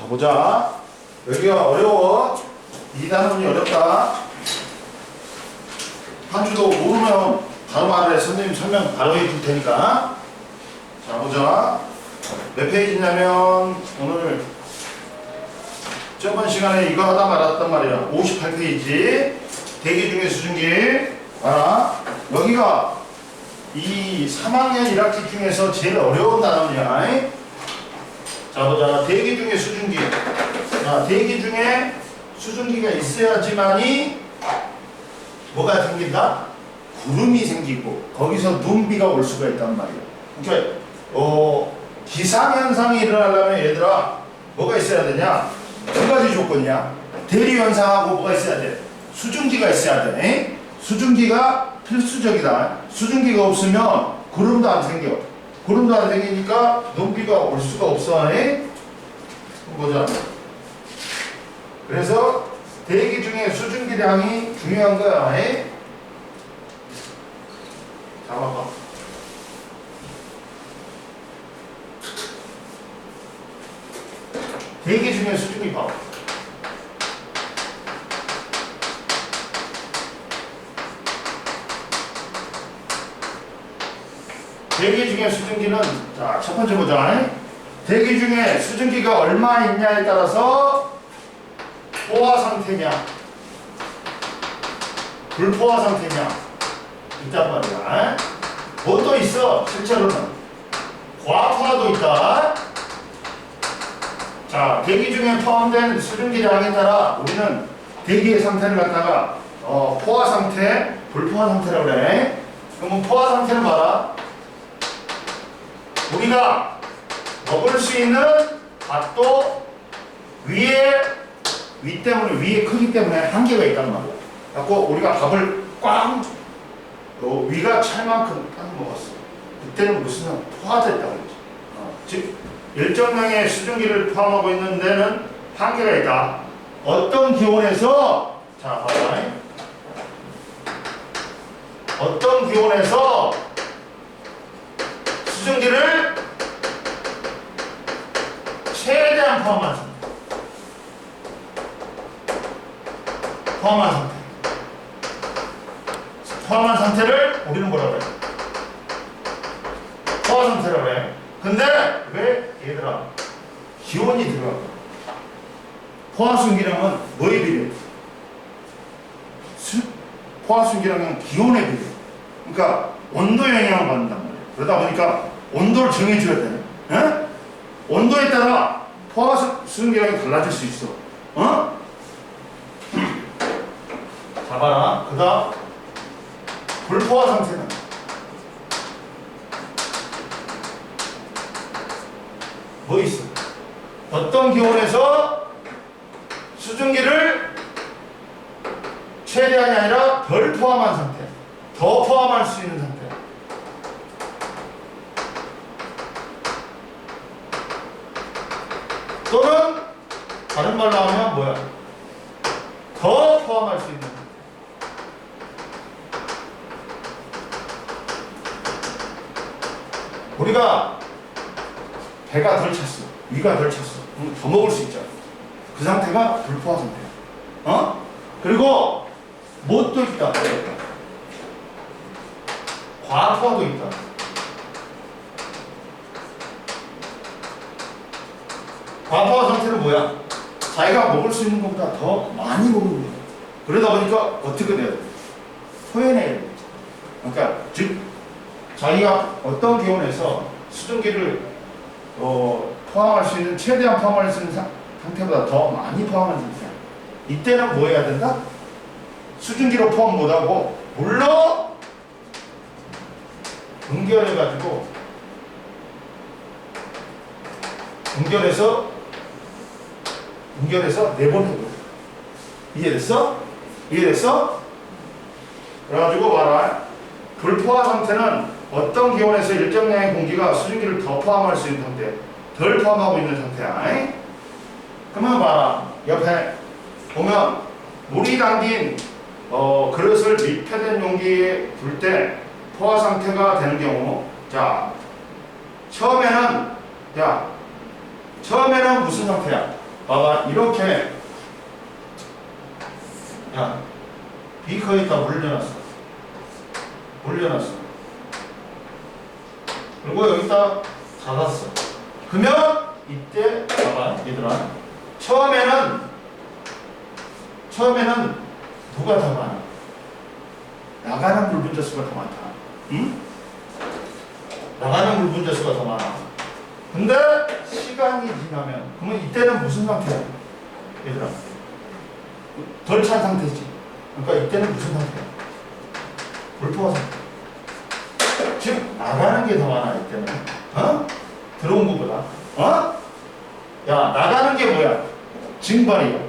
자, 보자. 여기가 어려워. 이 단원이 어렵다. 한 주도 모르면 바로 말해. 선생님 설명 바로 해줄 테니까. 자, 보자. 몇 페이지냐면 오늘 저번 시간에 이거 하다 말았단 말이야. 58페이지. 대기 중에 수증기. 알아? 여기가 이 3학년 1학기 중에서 제일 어려운 단원이야. 자, 보자. 대기 중에 수증기. 자, 대기 중에 수증기가 있어야지만이 뭐가 생긴다? 구름이 생기고 거기서 눈비가 올 수가 있단 말이야. 그러니까 기상현상이 일어나려면 얘들아 뭐가 있어야 되냐? 두 가지 조건이야. 대리현상하고 뭐가 있어야 돼? 수증기가 있어야 돼. 수증기가 필수적이다. 수증기가 없으면 구름도 안 생겨. 구름도 안 생기니까 눈비가 올 수가 없어. 보자. 그래서 대기 중에 수증기량이 중요한 거야. 잡아봐. 대기 중에 수증기 봐. 대기 중에 수증기는 자, 첫 번째 보자. 대기 중에 수증기가 얼마 있냐에 따라서 포화 상태냐, 불포화 상태냐 있단 말이야. 뭐 또 있어? 실제로는 과포화도 있다. 자, 대기 중에 포함된 수증기량에 따라 우리는 대기의 상태를 갖다가 포화 상태, 불포화 상태라고 그래. 그러면 포화 상태를 봐라. 우리가 먹을 수 있는 밥도 위 때문에, 위의 크기 때문에 한계가 있단 말이야. 그래서 우리가 밥을 꽝, 위가 찰 만큼 딱 먹었어. 그때는 무슨 포화됐다고 그러지. 즉, 일정량의 수증기를 포함하고 있는 데는 한계가 있다. 어떤 기온에서, 자, 봐봐. 어떤 기온에서 수증기를 최대한 포함한 상태. 포함한 상태를 우리는 뭐라고 해? 포화 상태라고 해. 근데 왜 얘들아 기온이 들어가? 포화 순기량은 뭐에 비례? 포화 순기량은 기온에 비례. 그러니까 온도 영향을 받는단 말이야. 그러다 보니까 온도를 정해줘야 돼. 에? 온도에 따라 포화 순기량이 달라질 수 있어. 잡아라. 그 다음 불포화 상태는 뭐 있어? 어떤 기온에서 수증기를 최대한이 아니라 덜 포함한 상태, 더 포함할 수 있는 상태. 또는 다른 말로 하면 뭐야? 더 포함할 수 있는 상태. 우리가 배가 덜 찼어. 위가 덜 찼어. 그럼 더 먹을 수 있잖아. 그 상태가 불포화 상태야. 그리고 뭣도 있다. 과포화도 있다. 과포화 상태는 뭐야? 자기가 먹을 수 있는 것보다 더 많이 먹는 거야. 그러다 보니까 어떻게 돼야 돼? 토해내야 돼. 그러니까 즉 자기가 어떤 기온에서 수증기를 포함할 수 있는, 최대한 포함할 수 있는 상태보다 더 많이 포함한 상태야. 이때는 뭐 해야 된다? 수증기로 포함 못하고 물로 응결해가지고 응결해서 내보내고. 이해됐어? 그래가지고 봐라. 불포화 상태는 어떤 기온에서 일정량의 공기가 수증기를 더 포함할 수 있는 상태, 덜 포함하고 있는 상태야. 그러면 봐라. 옆에 보면 물이 담긴 그릇을密閉된 용기에 둘 때 포화 상태가 되는 경우, 자, 처음에는 무슨 상태야? 봐봐, 이렇게. 야, 비커에다 물려놨어. 그리고 여기다 닫았어. 그러면 이때 봐봐, 얘들아. 처음에는 누가 더 많아? 나가는 물 분자수가 더 많다. 응? 나가는 물 분자수가 더 많아. 근데 시간이 지나면 그러면 이때는 무슨 상태야? 얘들아, 덜 찬 상태지. 그러니까 이때는 무슨 상태야? 불포화 상태. 즉 나가는 게 더 많아 이때는. 어? 들어온 것보다. 어? 야, 나가는 게 뭐야? 증발이야.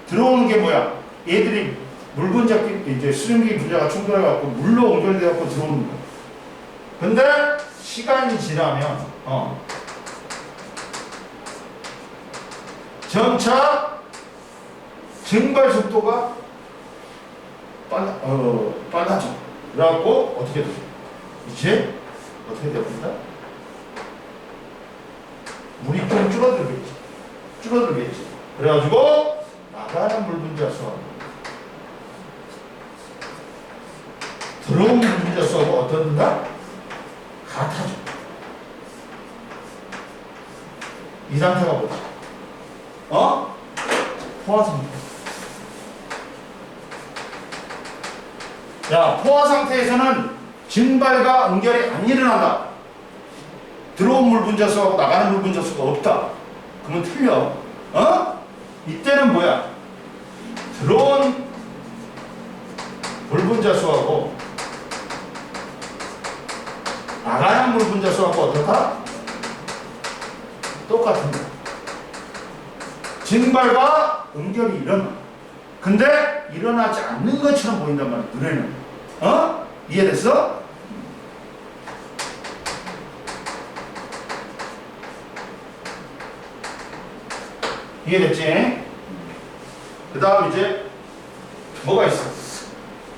들어오는 게 뭐야? 얘들이 물 분자, 이제 수증기 분자가 충돌해갖고 물로 연결돼갖고 들어오는 거야. 근데 시간이 지나면 점차 증발 속도가 빨라져. 그래갖고 어떻게 돼? 이제 어떻게 됩니까? 물이 좀 줄어들겠지. 그래가지고 나가는 물 분자 수하고 들어온 물 분자 수하고 어떤가? 같아져. 이 상태가 뭐지? 포화 상태. 야, 포화 상태에서는 증발과 응결이 안 일어난다. 들어온 물 분자수하고 나가는 물 분자수가 없다. 그러면 틀려. 이때는 뭐야? 들어온 물 분자수하고 나가는 물 분자수하고 어떻다? 똑같은 거야. 증발과 응결이 일어나. 근데 일어나지 않는 것처럼 보인단 말이야, 눈에는. 이해됐어? 이해됐지? 그 다음 이제 뭐가 있어?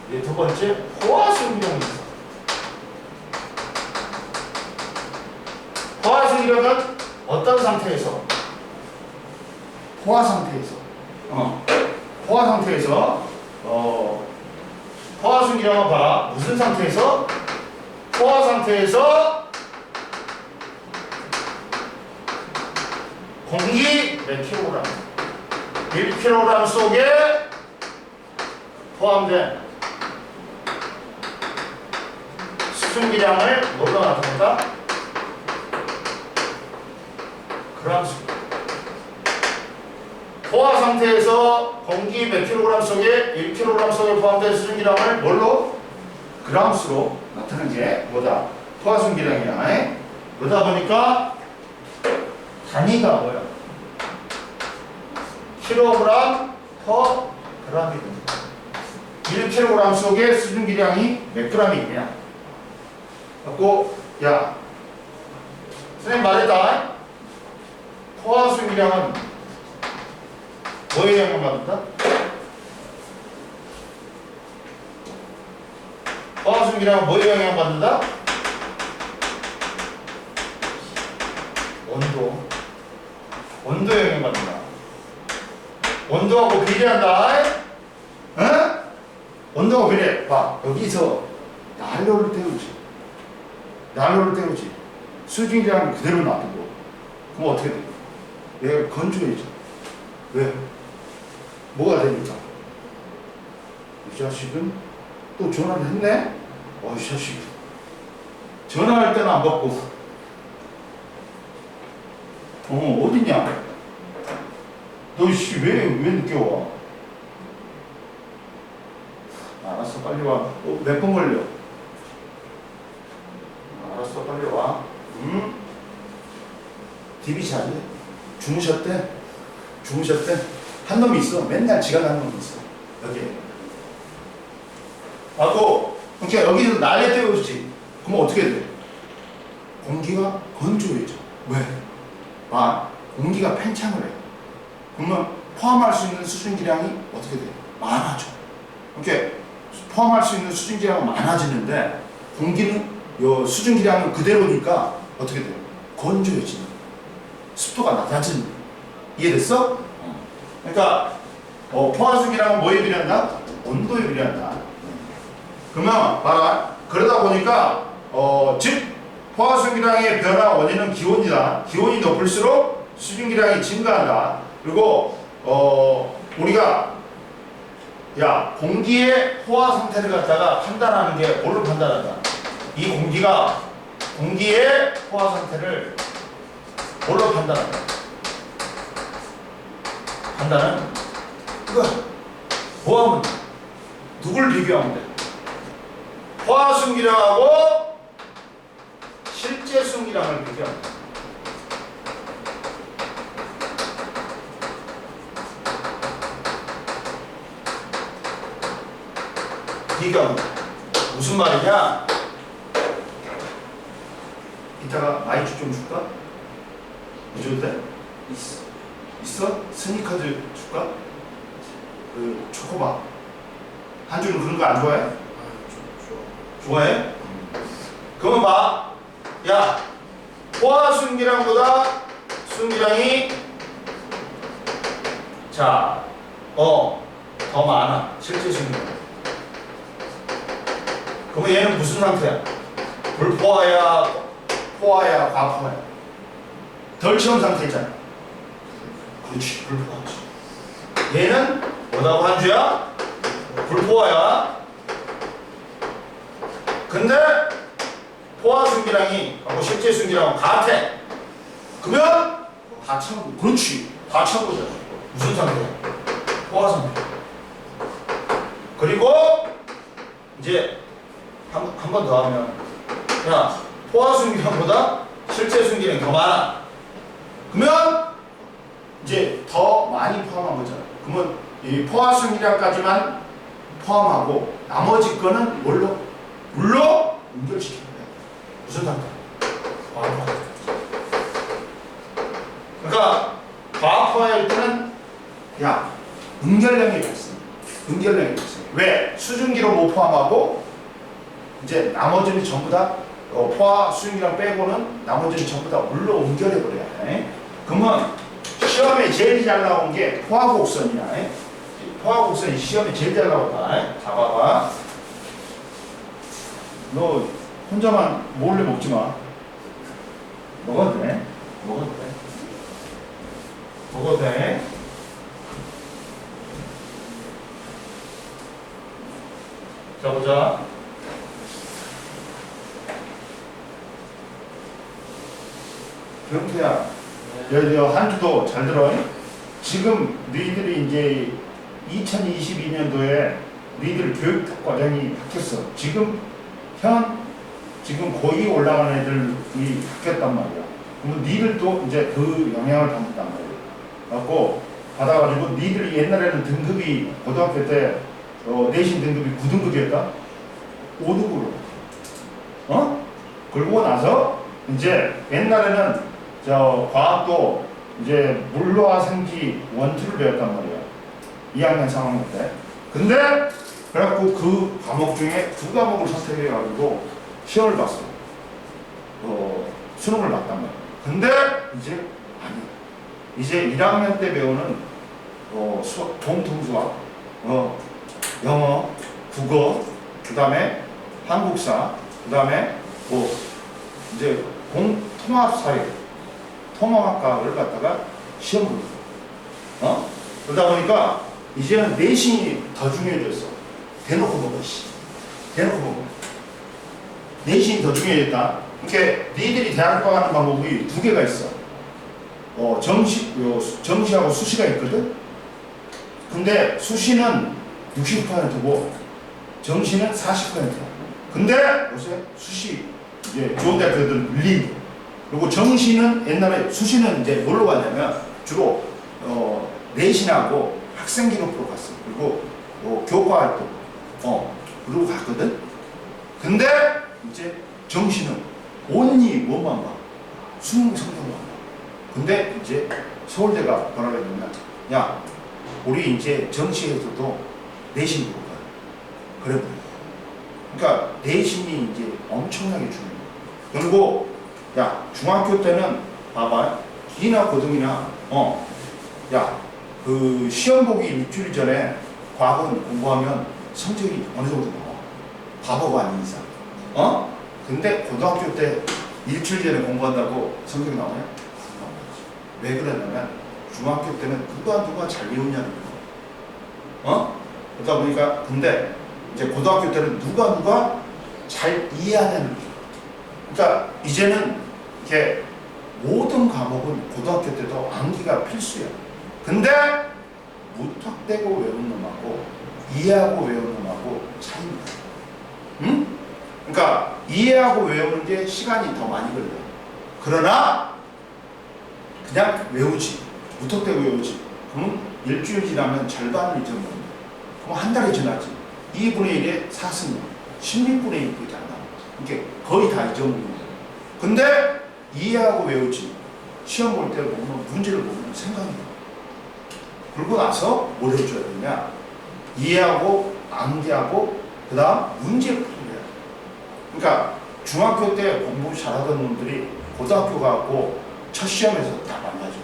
이제 두 번째 포화순기력이 있어. 포화순기력은 어떤 상태에서? 포화 상태에서 포화순기력은 봐. 무슨 상태에서? 포화 상태에서 공기 몇 킬로그램? 1kg 속에 포함된 수증기량을 뭘로 나타낸다? 그람수. 포화 상태에서 공기 몇 킬로그램 속에 1kg 속에 포함된 수증기량을 뭘로? 그람수로 나타내는 게 뭐다? 포화 수증기량이야. 그러다 보니까 단위가 뭐야? 킬로그램 퍼 그램이 됩니다. 1kg 속에 수증기량이 몇 g이 있냐? 갖고 야, 선생님 말했다. 포화 수증기량은 뭐에 영향받는다? 포화 수증기량은 뭐에 영향받는다? 온도에 영향받는다. 온도하고 비례한다. 응? 온도하고 비례. 봐, 여기서 난로를 때우지. 수증기량이 그대로 놔두고. 그럼 어떻게 돼? 얘가 건조해져. 왜? 뭐가 되니까? 이 자식은 또 전화를 했네? 이 자식. 전화할 때는 안 받고. 어디냐? 너 씨 왜 늦게 와? 알았어, 빨리 와. 몇 분 걸려? 알았어, 빨리 와. 응? 디비 잘해. 주무셨대? 한 놈이 있어. 맨날 지각 하는 놈이 있어. 여기. 그러니까 여기서 날에 때우지. 그럼 어떻게 돼? 공기가 건조해져. 왜? 공기가 팽창을 해. 그러면 포함할 수 있는 수증기량이 어떻게 돼? 많아져. 이렇게 포함할 수 있는 수증기량은 많아지는데 공기는 수증기량은 그대로니까 어떻게 돼? 건조해지는. 습도가 낮아지는. 이해됐어? 그러니까 포화수기량은 뭐에 비례한다? 온도에 비례한다. 그러면 봐라. 그러다 보니까 즉 포화수기량의 변화 원인은 기온이다. 기온이 높을수록 수증기량이 증가한다. 그리고 우리가 공기의 포화 상태를 갖다가 판단하는 게 뭘로 판단한다? 이 공기의 포화 상태를 뭘로 판단한다? 판단은 이거 뭐 하면 돼? 누굴 비교하면 돼? 포화 순기량하고 실제 순기량을 비교하면 돼. 비교하면 돼. 무슨 말이냐? 이따가 마이쮸 좀 줄까? 뭐 줘도 돼? 있어? 스니커즈 줄까? 그 초코바. 한준은 그런 거 안 좋아해? 좋아해? 그러면 봐. 야, 포화 순기량보다 순기량이 더 많아. 실제 순기량. 그러면 얘는 무슨 상태야? 불포화야, 포화야, 과포화야? 덜 채운 상태 있잖아. 그렇지, 불포화지. 얘는 뭐라고 한주야? 불포화야. 근데 포화 순기량이 하고 실제 순기량은 같아. 그러면 다 채우고. 그렇지, 다 채우고잖아. 무슨 상태야? 포화 상태. 그리고 이제 한 번 더 하면, 야, 포화 순기량보다 실제 순기량이 더 많아. 그러면 이제 더 많이 포함한 거잖아. 그러면 이 포화 순기량까지만 포함하고 나머지 거는 물로 연결시키는 거야. 무슨 상태? 과포화. 그러니까 과포화일 때는 응결량이 발생. 왜? 수증기로 못 포함하고 이제 나머지는 전부 다 포화 수증기랑 빼고는 나머지는 전부 다 물로 옮겨내 버려야 돼. 그러면 시험에 제일 잘 나온 게 포화곡선이야. 포화곡선이 시험에 제일 잘 나온다. 자, 봐봐. 너 혼자만 몰래 먹지 마. 먹어도 돼. 자, 보자. 병태야, 한주도 잘 들어. 지금 너희들이 이제 2022년도에 너희들 교육과정이 바뀌었어. 지금 고2 올라가는 애들이 바뀌었단 말이야. 그럼 너희들도 이제 그 영향을 받는단 말이야. 갖고 받아가지고 너희들이 옛날에는 등급이 고등학교 때 내신 등급이 9등급이었다. 5등급으로. 그러고 나서 이제 옛날에는 과학도 이제 물화생기 원투를 배웠단 말이야. 2학년 3학년 때. 근데 그래갖고 그 과목 중에 2과목을 선택해가지고 시험을 봤어. 수능을 봤단 말이야. 근데 이제 아니. 이제 1학년 때 배우는 공통수학, 영어, 국어, 그 다음에 한국사, 그 다음에 이제 통합사회, 통합학과를 갖다가 시험을 봤어. 그러다 보니까 이제는 내신이 더 중요해졌어. 대놓고 먹어. 내신이 더 중요해졌다. 그러니까 너희들이 대학교 가는 방법이 2개가 있어. 정시하고 수시가 있거든. 근데 수시는 60%고 정시는 40%야. 근데 요새 수시 이제 좋은 대학교들은 밀리고, 그리고 정시는 옛날에 수시는 이제 뭘로 갔냐면 주로 내신하고 학생 기록부로 갔어. 그리고 교과 활동 그러고 갔거든. 근데 이제 정시는 온리 뭐만 봐. 수능 성적만 봐. 근데 이제 서울대가 뭐라고 했냐면, 야, 우리 이제 정시에서도 내신 보고 가. 그래. 그러니까 내신이 이제 엄청나게 중요해. 그리고 중학교 때는 봐봐. 기나 고등이나 그 그 시험 보기 일주일 전에 과학은 공부하면 성적이 어느 정도 나와. 바보가 아닌 이상. 근데 고등학교 때 일주일 전에 공부한다고 성적이 나오냐? 왜 그러냐면 중학교 때는 누가 잘 외우냐는 거. 그러다 보니까 근데 이제 고등학교 때는 누가 잘 이해하냐는 거. 그러니까 이제는 이렇게 모든 과목은 고등학교 때도 암기가 필수야. 근데 무턱대고 외우는 놈하고 이해하고 외우는 놈하고 차이입니다. 응? 그러니까 이해하고 외우는 게 시간이 더 많이 걸려. 그러나 그냥 외우지. 무턱대고 외우지. 그러면 일주일 지나면 절반을 잊어먹는다. 그럼 한 달이 지나지. 2분의 1에 4승, 16분의 1밖에 안 나와. 이게 거의 다 잊어먹는 거야. 근데 이해하고 외우지. 시험 볼 때 보면 문제를 보면 생각이 나. 그러고 나서 뭘 해줘야 되냐? 이해하고 암기하고 그 다음 문제 풀이야. 그러니까 중학교 때 공부 잘하던 놈들이 고등학교 가고 첫 시험에서 다 망가져.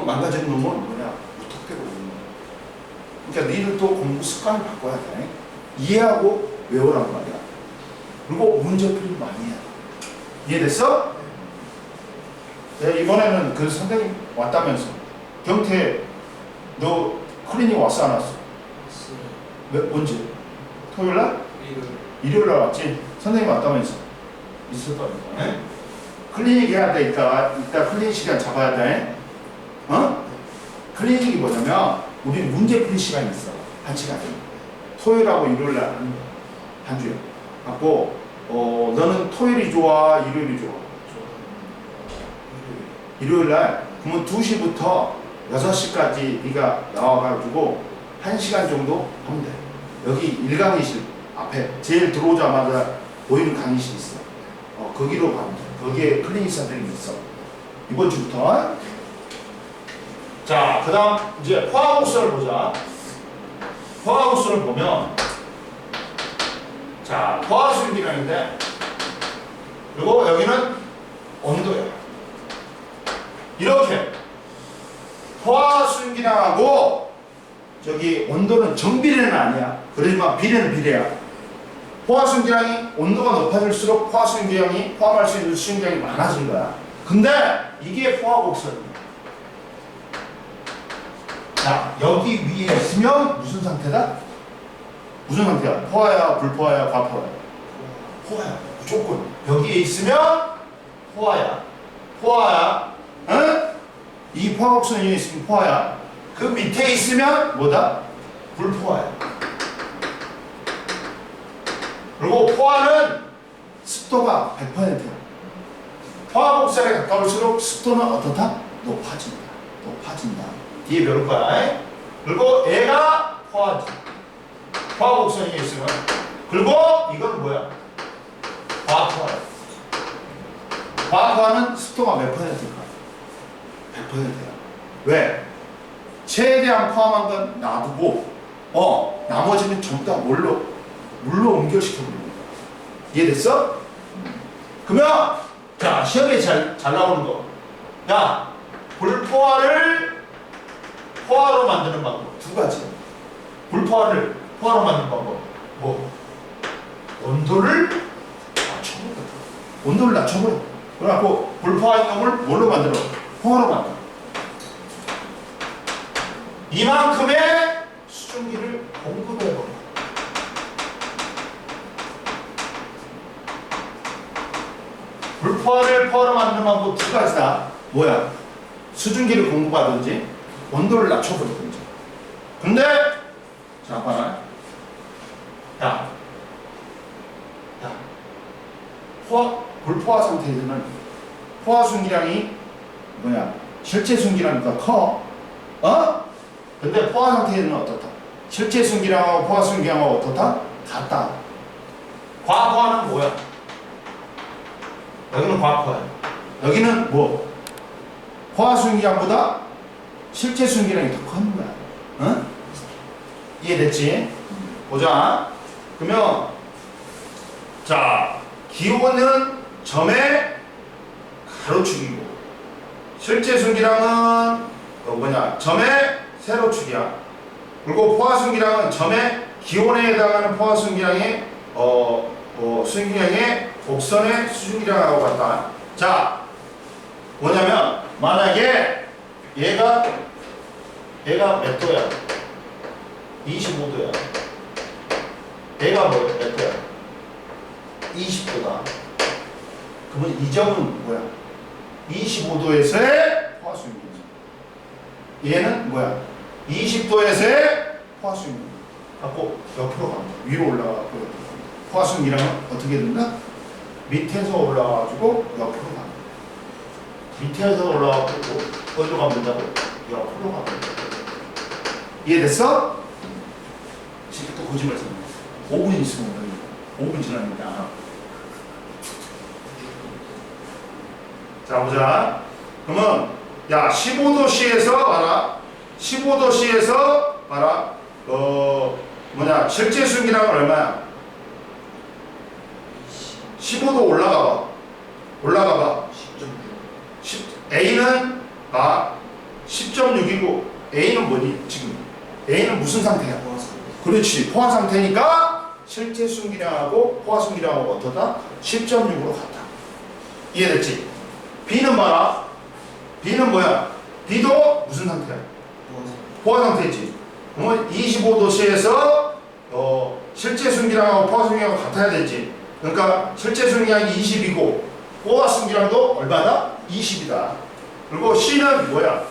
망가진 놈은 뭐냐? 무턱대고 오는 거야. 그러니까 니들도 공부 습관을 바꿔야 돼. 이해하고 외우란 말이야. 그리고 문제 풀이 많이 해야 돼. 이해됐어? 네, 이번에는 그 선생님 왔다면서. 경태, 너 클리닉 왔어 안 왔어? 언제? 토요일날? 일요일날 왔지? 선생님 왔다면서. 있었다니까. 네? 클리닉 해야 돼. 이따 클리닉 시간 잡아야 돼. 클리닉이 뭐냐면 우리 문제풀이 시간이 있어. 한 시간. 토요일하고 일요일날 한 주에. 갖고 너는 토요일이 좋아? 일요일이 좋아? 일요일날 그러면 2시부터 6시까지 네가 나와가지고 1시간 정도 하면 돼. 여기 1강의실 앞에 제일 들어오자마자 보이는 강의실 있어. 거기로 가면 돼. 거기에 클리닉 선생님이 있어. 이번 주부터. 자, 그 다음 이제 포화국수를 보자. 포화국수를 보면 자, 포화수용기량인데 그리고 여기는 온도야. 이렇게 포화수용기량하고 저기 온도는 정비례는 아니야. 그러지만 비례는 비례야. 포화수용기량이 온도가 높아질수록 포화수용기량이 포함할 수 있는 수용기량이 많아진 거야. 근데 이게 포화곡선이야. 자, 여기 위에 있으면 무슨 상태다? 무슨 상태야? 포화야, 불포화야, 과포화야? 포화야. 무조건. 여기에 있으면 포화야. 포화야. 응? 이 포화곡선 위에 있으면 포화야. 그 밑에 있으면 뭐다? 불포화야. 그리고 포화는 습도가 100%야. 포화곡선에 가까울수록 습도는 어떻다? 높아진다. 높아진다. 뒤에 배울 거야. 그리고 얘가 포화지. 포화곡선이 있으면. 그리고 이건 뭐야? 과포화야. 과포화는 습도가 몇 %일까? 100%야. 왜? 최대한 포함한 건 놔두고 나머지는 전부 다 물로 옮겨시켜버립니다. 이해됐어? 그러면 자, 시험에 잘 나오는 거. 야, 불포화를 포화로 만드는 방법 두 가지. 불포화를 포화로 만드는 방법 뭐? 온도를 낮춰버려. 온도를 낮춰버려. 그래갖고 불포화인 놈을 뭘로 만들어? 포화로 만들어. 이만큼의 수증기를 공급해버려. 불포화를 포화로 만드는 방법 두 가지다. 뭐야? 수증기를 공급하든지 온도를 낮춰버리든지. 근데 자, 봐라. 야, 불포화 상태에서는 포화 순기량이 뭐야? 실제 순기량보다 커. 근데 포화 상태에는 어떻다? 실제 순기량하고 포화 순기량하고 어떻다? 같다. 과포화는 뭐야? 여기는 과포화야. 여기는 뭐? 포화 순기량보다 실제 순기량이 더 큰 거야. 이해됐지? 보자. 그러면 자, 기호는 점의 가로축이고 실제 순기량은 점의 세로축이야. 그리고 포화순기량은 점의 기온에 해당하는 포화순기량이 순기량의 곡선의 수준기량하고 같다. 자, 뭐냐면 만약에 얘가 몇 도야? 25도야. 얘가 몇 도야? 20도다. 그러면 이 점은 뭐야? 25도에서의 포화순기량. 얘는 뭐야? 20도에서의 포화순기량. 갖고 옆으로 갑니다. 위로 올라가고 포화순기량은 어떻게 된다? 밑에서 올라가가지고 옆으로 갑니다. 밑에서 올라가고 어디로 가면 된다고? 옆으로 가면 된다. 이해됐어? 지금 또 거짓말 썼네. 5분 있으면 된다. 5분 지납니다. 자, 보자. 그러면 야 15도씨에서 봐라. 15도씨에서 봐라. 실제 순기량은 얼마야? 15도 올라가봐. 올라가봐. 10.6. A는 10.6이고 A는 뭐니? 지금 A는 무슨 상태야? 그렇지. 포화 상태니까 실제 순기량하고 포화 순기량하고 어떠다? 10.6으로 같다. 이해됐지? B는 봐라. B는 뭐야? B도 무슨 상태야? 포화 상태지. 그러면 25도씨에서 실제 순기량하고 포화 순기량하고 같아야 되지. 그러니까 실제 순기량이 20이고 포화 순기량도 얼마다? 20이다. 그리고 C는 뭐야?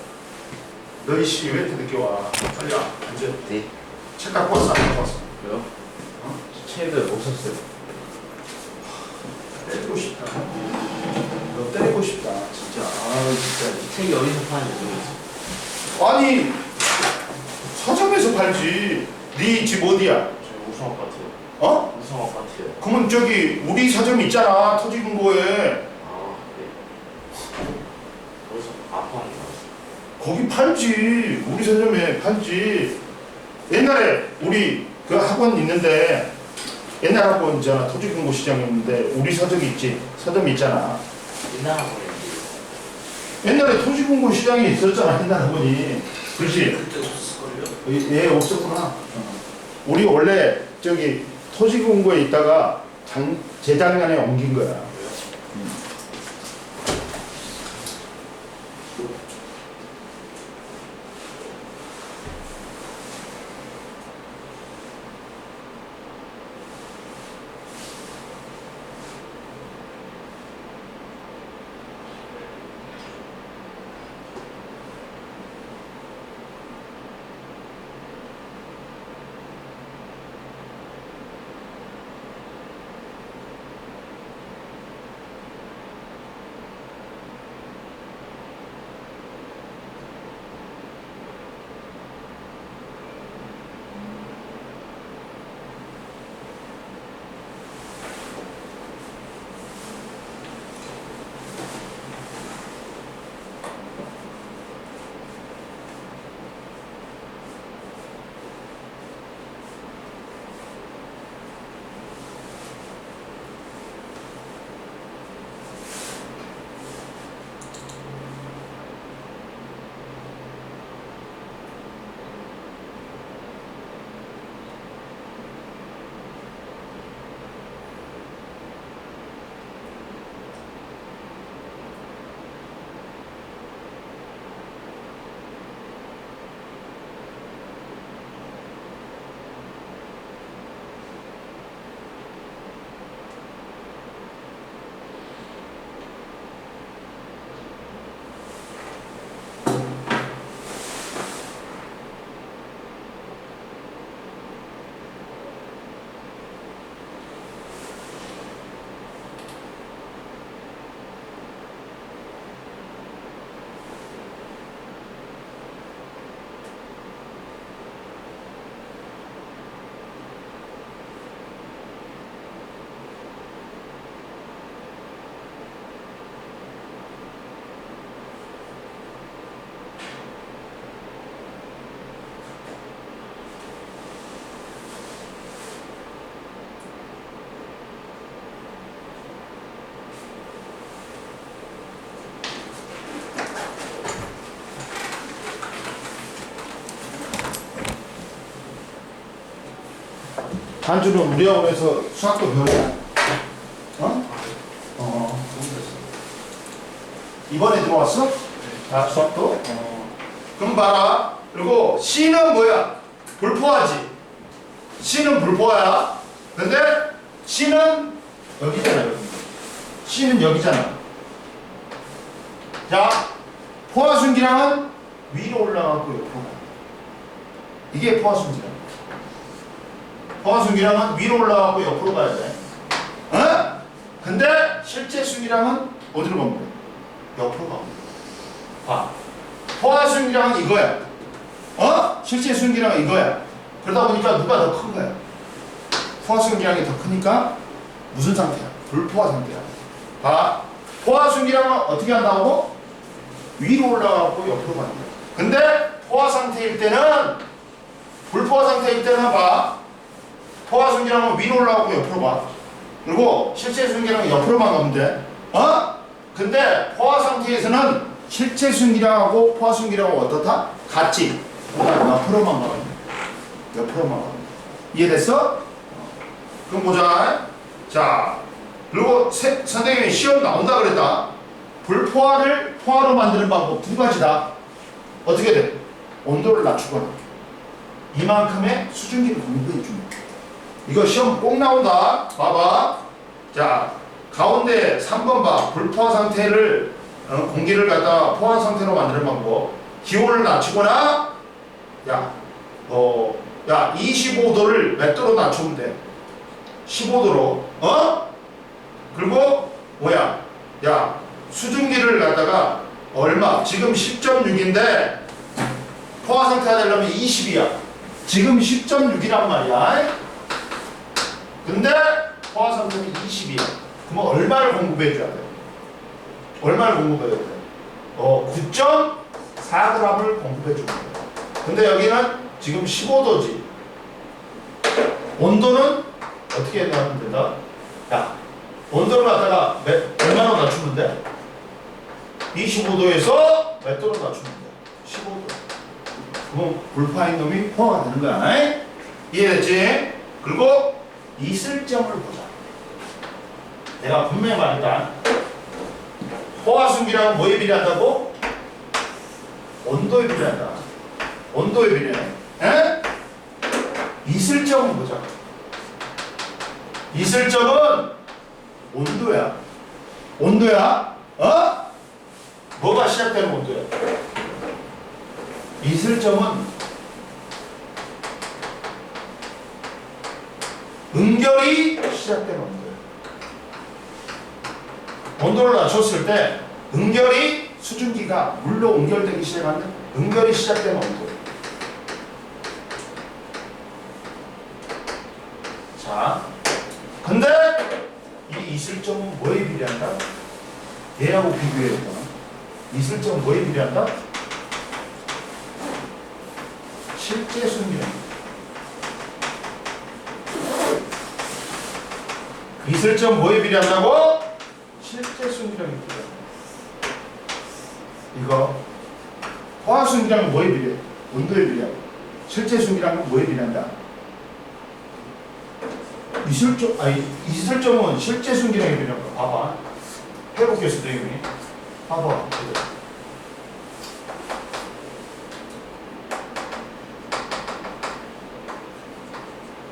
너희 씨 왜 이렇게 늦게 와? 빨리 와. 앉아. 네. 책 갖고 왔어? 안 갖고 왔어? 왜요? 책을 못 샀어요. 때리고 싶다. 너 때리고 싶다. 진짜. 진짜 책이 어디서 파는지 모르겠어요. 아니 서점에서 팔지. 네 집 어디야? 저 우성 아파트요. 어? 우성 아파트요. 그러면 저기 우리 서점 있잖아. 토지금고에. 아, 네. 거기서 아파하는 거기 팔지. 우리 서점에 팔지. 옛날에 우리 그 학원 있는데 옛날 학원 있잖아. 토지금고 시장이었는데 우리 서점 있지. 서점 있잖아. 옛날 학원인데. 옛날에 토지금고 시장이 있었잖아. 옛날 학원이. 그렇지. 그때 없었을걸요? 예, 없었구나. 우리 원래 저기 토지금고에 있다가 재작년에 옮긴 거야. 단주는 우리하고 해서 수학도 배우냐? 이번에 들어왔어? 아, 수학도? 그럼 봐라. 그리고 C는 뭐야? 불포화지. C는 불포화야. 근데 C는 여기잖아, 여기. C는 여기잖아. 자, 포화순기량은 위로 올라가고 옆으로 가. 이게 포화순기량. 포화순기량은 위로 올라가고 옆으로 가야 돼. 어? 근데 실제 순기량은 어디로 갑니까? 옆으로 갑니다. 봐. 포화순기량은 이거야. 실제 순기량은 이거야. 그러다 보니까 누가 더 큰 거야? 포화순기량이 더 크니까 무슨 상태야? 불포화 상태야. 봐. 포화순기량은 어떻게 한다고? 위로 올라가고 옆으로 간다. 근데 포화 상태일 때는 불포화 상태일 때는 봐. 포화 순기량은 위로 올라가고 옆으로 가. 그리고 실제 순기량은 옆으로만 가면 돼. 근데 포화 상태에서는 실제 순기량하고 포화 순기량하고 어떻다? 같지. 옆으로만 가면 돼. 옆으로만 가면 돼. 이해됐어? 그럼 보자. 자, 그리고 선생님이 시험 나온다 그랬다. 불포화를 포화로 만드는 방법 두 가지다. 어떻게 돼? 온도를 낮추거나 이만큼의 수증기를 공급해 주는 거야. 이거 시험 꼭 나온다. 봐봐. 자, 가운데 3번 봐. 불포화 상태를 공기를 갖다 포화 상태로 만드는 방법. 기온을 낮추거나 야 25도를 몇 도로 낮추면 돼? 15도로. 그리고 뭐야? 야, 수증기를 갖다가 얼마? 지금 10.6인데 포화 상태가 되려면 20이야. 지금 10.6이란 말이야. 근데 포화 상태는 20이야. 그러면 얼마를 공급해 줘야 돼? 얼마를 공급해 줘야 돼? 9.4g을 공급해 주는 거야. 근데 여기는 지금 15도지. 온도는 어떻게 하면 된다? 야, 온도를 갖다가 얼마로 낮추면 돼? 25도에서 몇 도로 낮추면 돼? 15도. 그럼 불파인 놈이 포화가 되는 거야. 이해됐지? 그리고 이슬점을 보자. 내가 분명히 말했다. 포화순기량은 뭐에 비례한다고? 온도에 비례한다. 온도에 비례해. 이슬점을 보자. 이슬점은 온도야. 온도야. 뭐가 시작되는 온도야? 이슬점은 응결이 시작되는 온도야. 온도를 낮췄을 때 응결이 수증기가 물로 응결되기 시작하는 응결이 시작되는 온도. 자, 근데 이 이슬점은 뭐에 비례한다? 얘하고 비교해보잖아. 이슬점은 뭐에 비례한다? 실제 순기량. 이슬점 뭐에 비례한다고? 실제 순기량에 비례한다. 이거 포화 순기량은 뭐에 비례해? 온도에 비례하고. 실제 순기량은 뭐에 비례한다? 이슬점은 실제 순기량에 비례한 거. 봐봐. 해볼게요, 선생님이. 봐봐.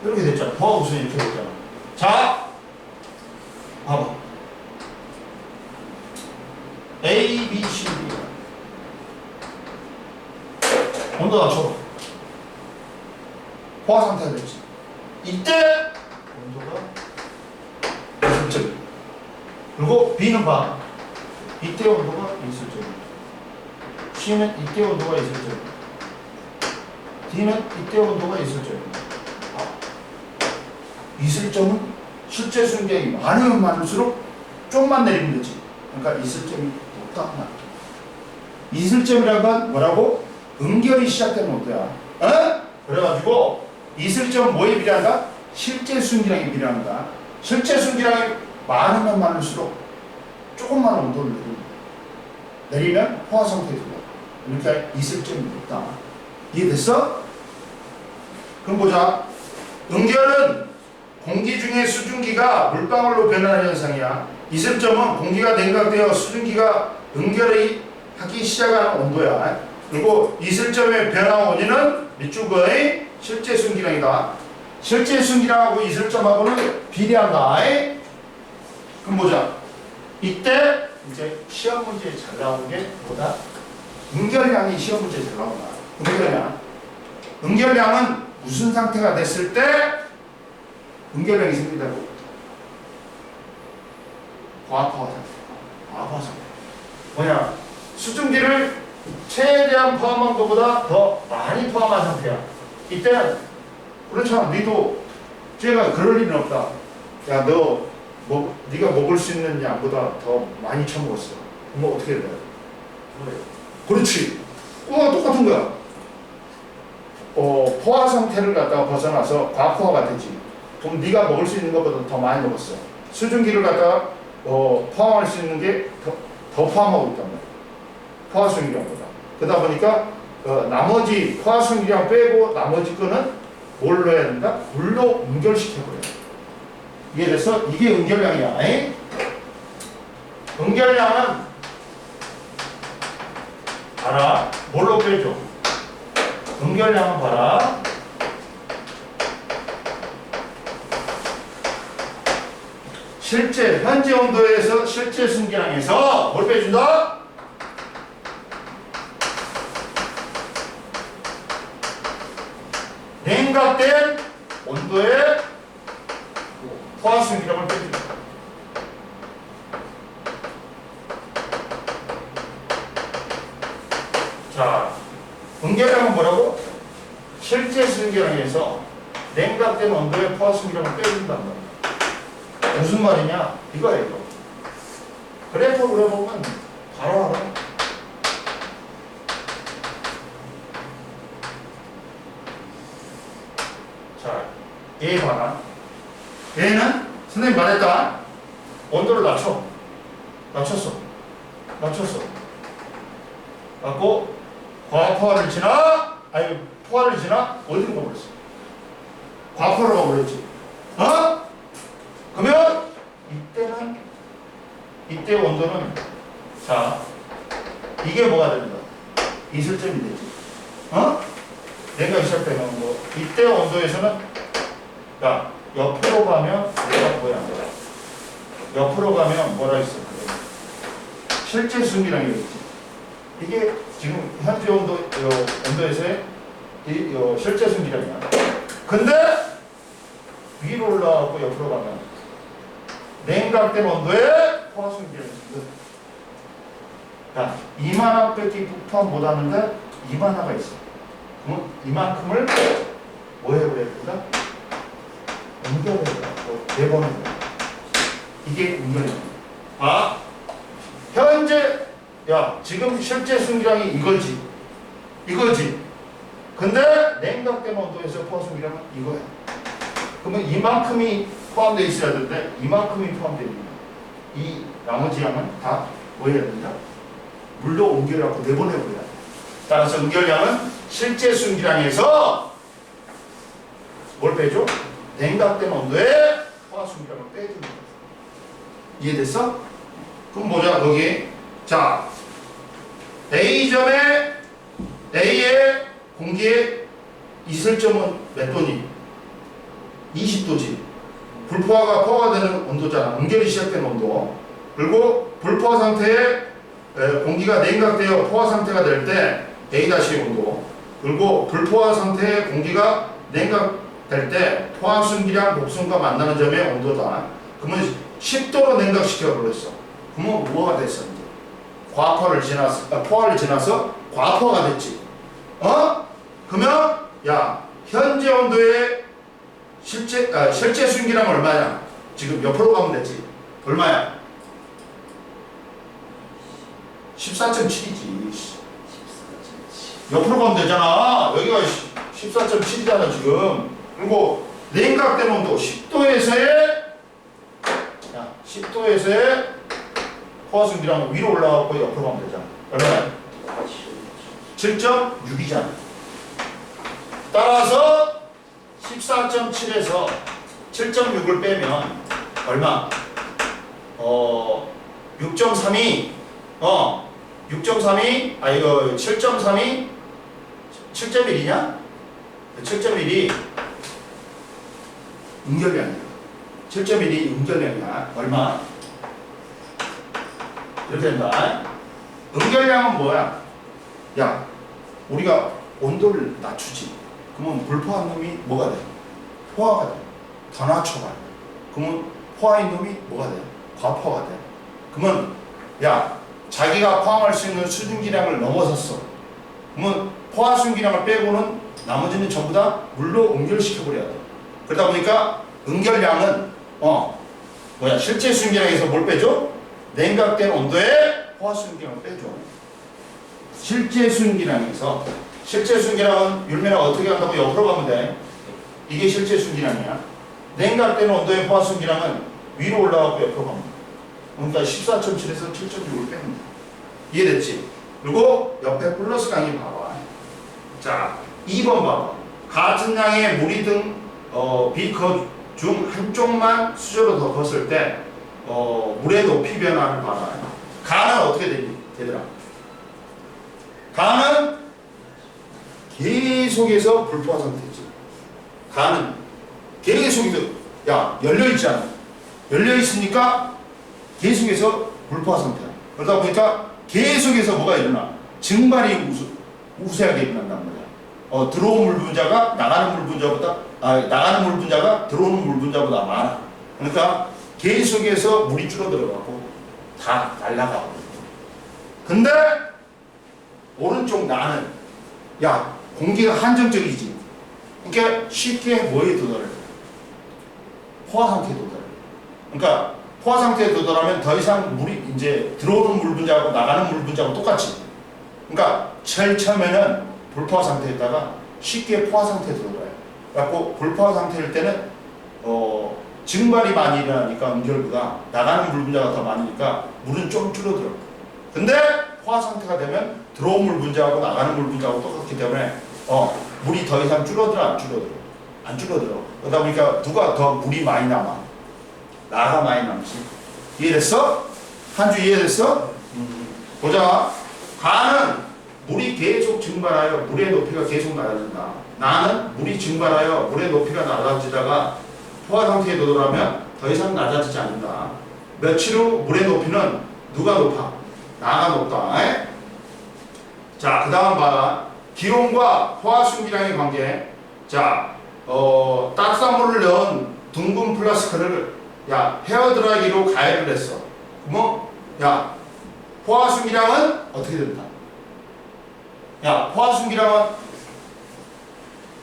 이렇게 됐잖아. 포화 우선 이렇게 됐잖아. 자, 봐봐. A, B, C, D. 온도 낮춰봐. 포화 상태가 됐지. 이때 온도가 이슬점. 그리고 B는 봐. 이때 온도가 이슬점. C는 이때 온도가 이슬점. D는 이때 온도가 이슬점. 이슬점은 실제 순기량이 많으면 많을수록 좀만 내리면 되지. 그러니까 이슬점이 높다. 이슬점이라는 건 뭐라고? 응결이 시작되는 온도야. 그래가지고 이슬점은 뭐에 비례한다? 실제 순기량에 비례한다. 실제 순기량이 많으면 많을수록 조금만 온도를 내리면 포화 상태에 들어. 그러니까 이슬점이 높다. 이해됐어? 그럼 보자. 응결은 공기 중에 수증기가 물방울로 변하는 현상이야. 이슬점은 공기가 냉각되어 수증기가 응결이 하기 시작하는 온도야. 그리고 이슬점의 변화 원인은 밑줄거의 실제 순기량이다. 실제 순기량하고 이슬점하고는 비례한다. 그럼 보자. 이때 이제 시험 문제에 잘 나오는 게 뭐다? 응결량이 시험 문제에 잘 나온다. 응결량. 응결량은 무슨 상태가 됐을 때 응결량이 생긴다고? 과학화 상태. 과학화 상태. 뭐냐? 수증기를 최대한 포함한 것보다 더 많이 포함한 상태야. 이때는 그렇잖아. 니도 쟤가 그럴 일은 없다. 야, 너 네가 먹을 수 있는 양보다 더 많이 처먹었어. 그럼 어떻게 해야 돼? 그렇지. 똑같은 거야. 포화 상태를 갖다가 벗어나서 과포화가 되지. 그럼 네가 먹을 수 있는 것보다 더 많이 먹었어. 수증기를 갖다가 포함할 수 있는 게 더 포함하고 있단 말이야. 포화 수증기량보다. 그러다 보니까 나머지 포화 수증기량 빼고 나머지 거는 뭘로 해야 된다? 물로 응결시켜버려. 이해됐어? 이게 응결량이야. 에이? 응결량은 봐라. 뭘로 빼줘? 응결량은 봐라. 실제 현재 온도에서 실제 순기량에서 뭘 빼준다? 냉각된 온도의 포화 순기량을 빼준다. 자, 응결량은 뭐라고? 실제 순기량에서 냉각된 온도의 포화 순기량을 빼준단 말이야. 무슨 말이냐? 이거야, 이거. 그래프 그려보면 바로 알아. 자, 얘 봐라. 얘는 선생님 말했다. 온도를 낮췄어. 갖고 과포화를 지나? 아니, 포화를 지나? 어디로 가버렸어? 과포로 가버렸지. 그러면 이때 온도는 자 이게 뭐가 됩니다. 이슬점이 되지. 내가 시작되는 온도. 이때 온도에서는 야 옆으로 가면 내가 뭐야? 옆으로 가면 뭐라 했어? 실제 순기량이겠지. 이게 지금 현재 온도에서의 실제 순기량이야. 근데 위로 올라가고 옆으로 가면 냉각된 온도에 포화 순기량이 있습니다. 자, 이만한밖에 포함 못하는데 이만하가 있어. 그럼 이만큼을 뭐 해버려야 된다? 응결해야 내보내야 돼. 이게 응결이야. 현재 지금 실제 순기량이 이거지. 근데 냉각된 온도에서 포화 순기량은 이거야. 그러면 이만큼이 포함되어 있어야 되는데 이만큼이 포함되어 있는 거야. 이 나머지 양은 다 뭐 해야 된다? 물로 옮겨갖고 내보내버려야 돼. 따라서 응결량은 실제 순기량에서 뭘 빼줘? 냉각된 온도에 포화 순기량을 빼주는 거야. 이해됐어? 그럼 보자 거기. 자, A점에 A의 공기의 이슬점은 몇 도니? 20도지. 불포화가 포화가 되는 온도잖아. 응결이 시작된 온도. 그리고 불포화 상태에 공기가 냉각되어 포화 상태가 될 때 A- 온도. 그리고 불포화 상태에 공기가 냉각될 때 포화 순기량 곡선과 만나는 점의 온도다. 그러면 10도로 냉각시켜 버렸어. 그러면 뭐가 됐어? 이제 포화를 지나서 과포화가 됐지. 그러면 현재 온도의 실제 순기량은 얼마냐? 지금 옆으로 가면 되지. 얼마야? 14.7이지. 옆으로 가면 되잖아. 여기가 14.7이잖아 지금. 그리고 냉각된 온도 10도에서의 포화 순기량 위로 올라가고 옆으로 가면 되잖아. 얼마야? 7.6이잖아. 따라서 14.7에서 7.6을 빼면 얼마? 6.3이 6.3이 이거 7.3이 7.1이냐? 7.1이 응결량이야. 7.1이 응결량이야. 얼마? 이렇게 된다. 응결량은 뭐야? 야, 우리가 온도를 낮추지. 그러면 불포한 놈이 뭐가 돼? 포화가 돼. 더 낮춰봐. 그러면 포화인 놈이 뭐가 돼? 과포화가 돼. 그러면 야, 자기가 포항할 수 있는 수증기량을 넘어섰어. 그러면 포화 수증기량을 빼고는 나머지는 전부 다 물로 응결시켜버려야 돼. 그러다 보니까 응결량은 실제 수증기량에서 뭘 빼줘? 냉각된 온도에 포화 수증기량을 빼줘. 실제 수증기량에서 실제 수증기량은 율면을 어떻게 한다고 옆으로 가면 돼. 이게 실제 수증기량이야. 냉각된 온도의 포화 수증기량은 위로 올라가고 옆으로 가면 돼. 그러니까 14.7에서 7.6을 빼면 돼. 이해됐지? 그리고 옆에 플러스 강의 봐봐. 자, 2번 봐봐. 같은 양의 물이 등 비커 중 한쪽만 수저로 덮었을 때 물의 높이 변화를 봐라. 가는 어떻게 되더라? 가는 계속해서 불포화 상태지. 가는 계속해서 열려있잖아. 열려있으니까 계속해서 불포화 상태야. 그러다 보니까 계속해서 뭐가 일어나? 증발이 우세하게 일어난단 말이야. 들어온 물 분자가 나가는 물 분자보다 나가는 물 분자가 들어오는 물 분자보다 많아. 그러니까 계속해서 물이 줄어들어가고 다 날아가고. 근데 오른쪽 나는 공기가 한정적이지. 그러니까 쉽게 뭐에 도달해? 포화 상태에 도달해. 그러니까 포화 상태에 도달하면 더 이상 물이 이제 들어오는 물 분자하고 나가는 물 분자하고 똑같이. 그러니까 제일 처음에는 불포화 상태에다가 쉽게 포화 상태에 도달해. 그래갖고 불포화 상태일 때는 증발이 많이 일어나니까 응결부가 나가는 물 분자가 더 많으니까 물은 좀 줄어들어. 근데 포화 상태가 되면 들어온 물 분자하고 나가는 물 분자하고 똑같기 때문에 물이 더 이상 줄어들어 안 줄어들어? 안 줄어들어. 그러다 보니까 누가 더 물이 많이 남아? 나가 많이 남지. 이해됐어? 한 주 이해됐어? 보자. 가는 물이 계속 증발하여 물의 높이가 계속 낮아진다. 나는 물이 증발하여 물의 높이가 낮아지다가 포화 상태에 도달하면 더 이상 낮아지지 않는다. 며칠 후 물의 높이는 누가 높아? 나가 높다. 자, 그 다음 봐. 기온과 포화 수증기량의 관계. 자, 따뜻한 물을 넣은 둥근 플라스크를 헤어드라이기로 가열을 했어. 그러면 포화 수증기량은 어떻게 된다? 포화 수증기량은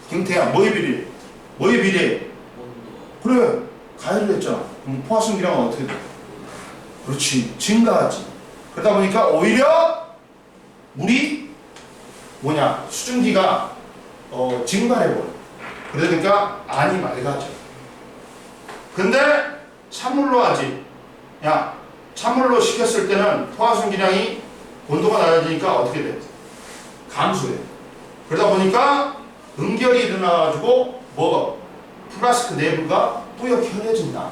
김태야 뭐에 비례해? 뭐에 비례해? 그래, 가열을 했잖아. 그럼 포화 수증기량은 어떻게 돼? 그렇지, 증가하지. 그러다 보니까 오히려 물이 수증기가 증발해버려. 그러니까 안이 맑아져. 근데 찬물로 하지. 찬물로 식혔을 때는 포화 수증기량이 온도가 낮아지니까 어떻게 돼? 감소해. 그러다 보니까 응결이 일어나가지고 플라스크 내부가 뿌옇게 흐려진다.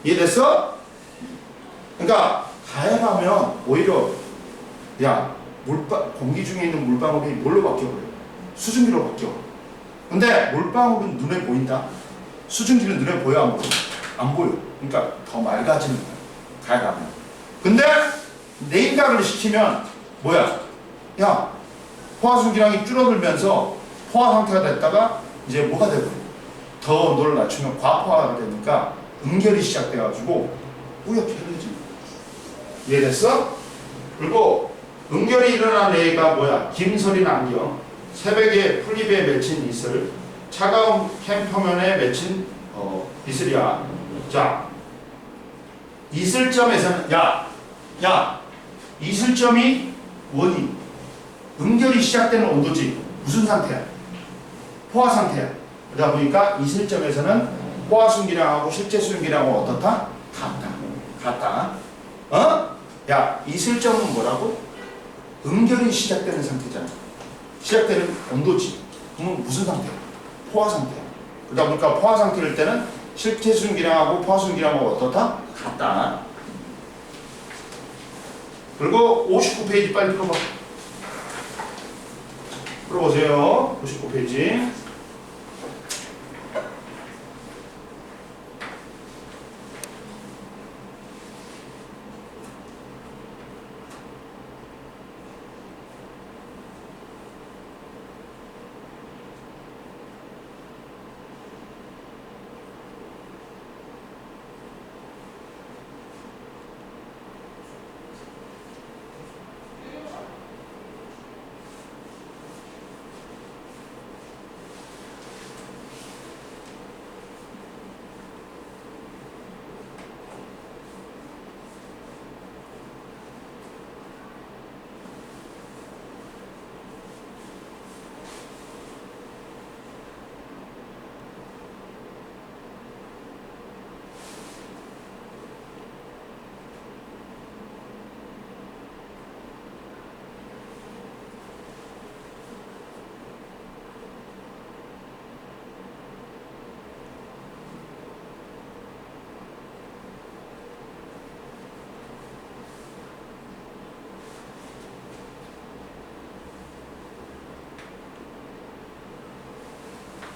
이해됐어? 그러니까 가열하면 오히려 공기 중에 있는 물방울이 뭘로 바뀌어버려? 수증기로 바뀌어. 근데 물방울은 눈에 보인다? 수증기는 눈에 보여 안 보여? 안 보여. 그러니까 더 맑아지는 거야. 가열하면. 근데 냉각을 시키면 포화 수증기량이 줄어들면서 포화 상태가 됐다가 이제 뭐가 되고 더 온도를 낮추면 과포화가 되니까 응결이 시작돼가지고 뿌옇게 흐려집니다. 이해됐어? 그리고 응결이 일어난 애가 김설인 안경, 새벽에 풀잎에 맺힌 이슬, 차가운 캠퍼면에 맺힌 이슬이야. 자, 이슬점에서는 이슬점이 원인, 응결이 시작되는 온도지. 무슨 상태야? 포화 상태야. 그러다 보니까 이슬점에서는 포화 수증기량하고 실제 수증기량하고 어떻다? 같다. 이슬점은 뭐라고? 응결이 시작되는 상태잖아. 시작되는 온도지. 그러면 무슨 상태야? 포화 상태야. 그러다 보니까 포화 상태일 때는 실제 순기량하고 포화 순기량하고 어떻다? 같다. 그리고 59페이지 빨리 풀어봐. 풀어보세요. 59페이지.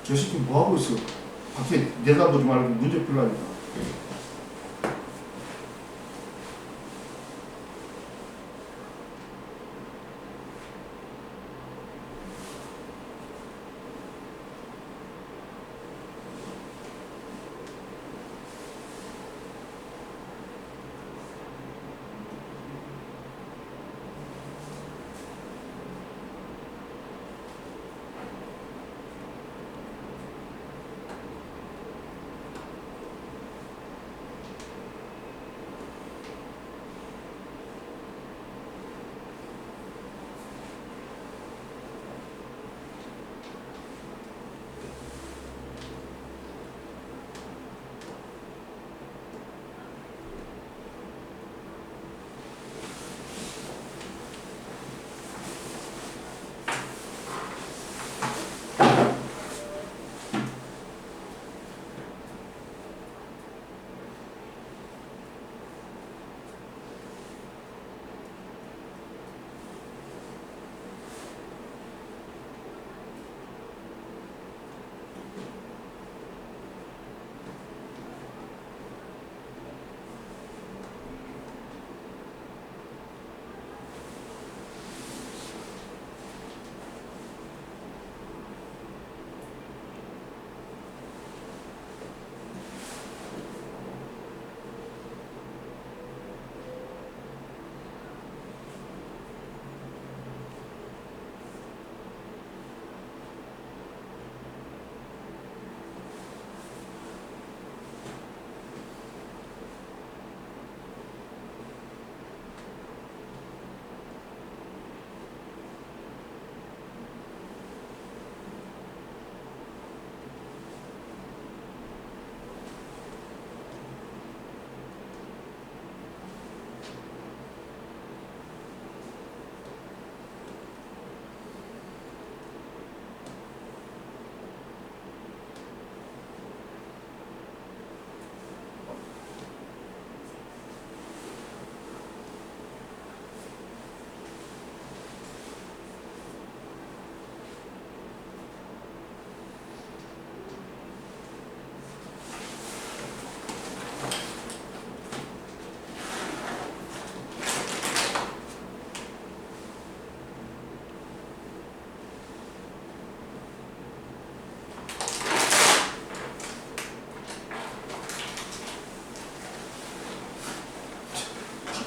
저 새끼 뭐하고 있어? 밖에 내다보지 말고 문제 풀라니까.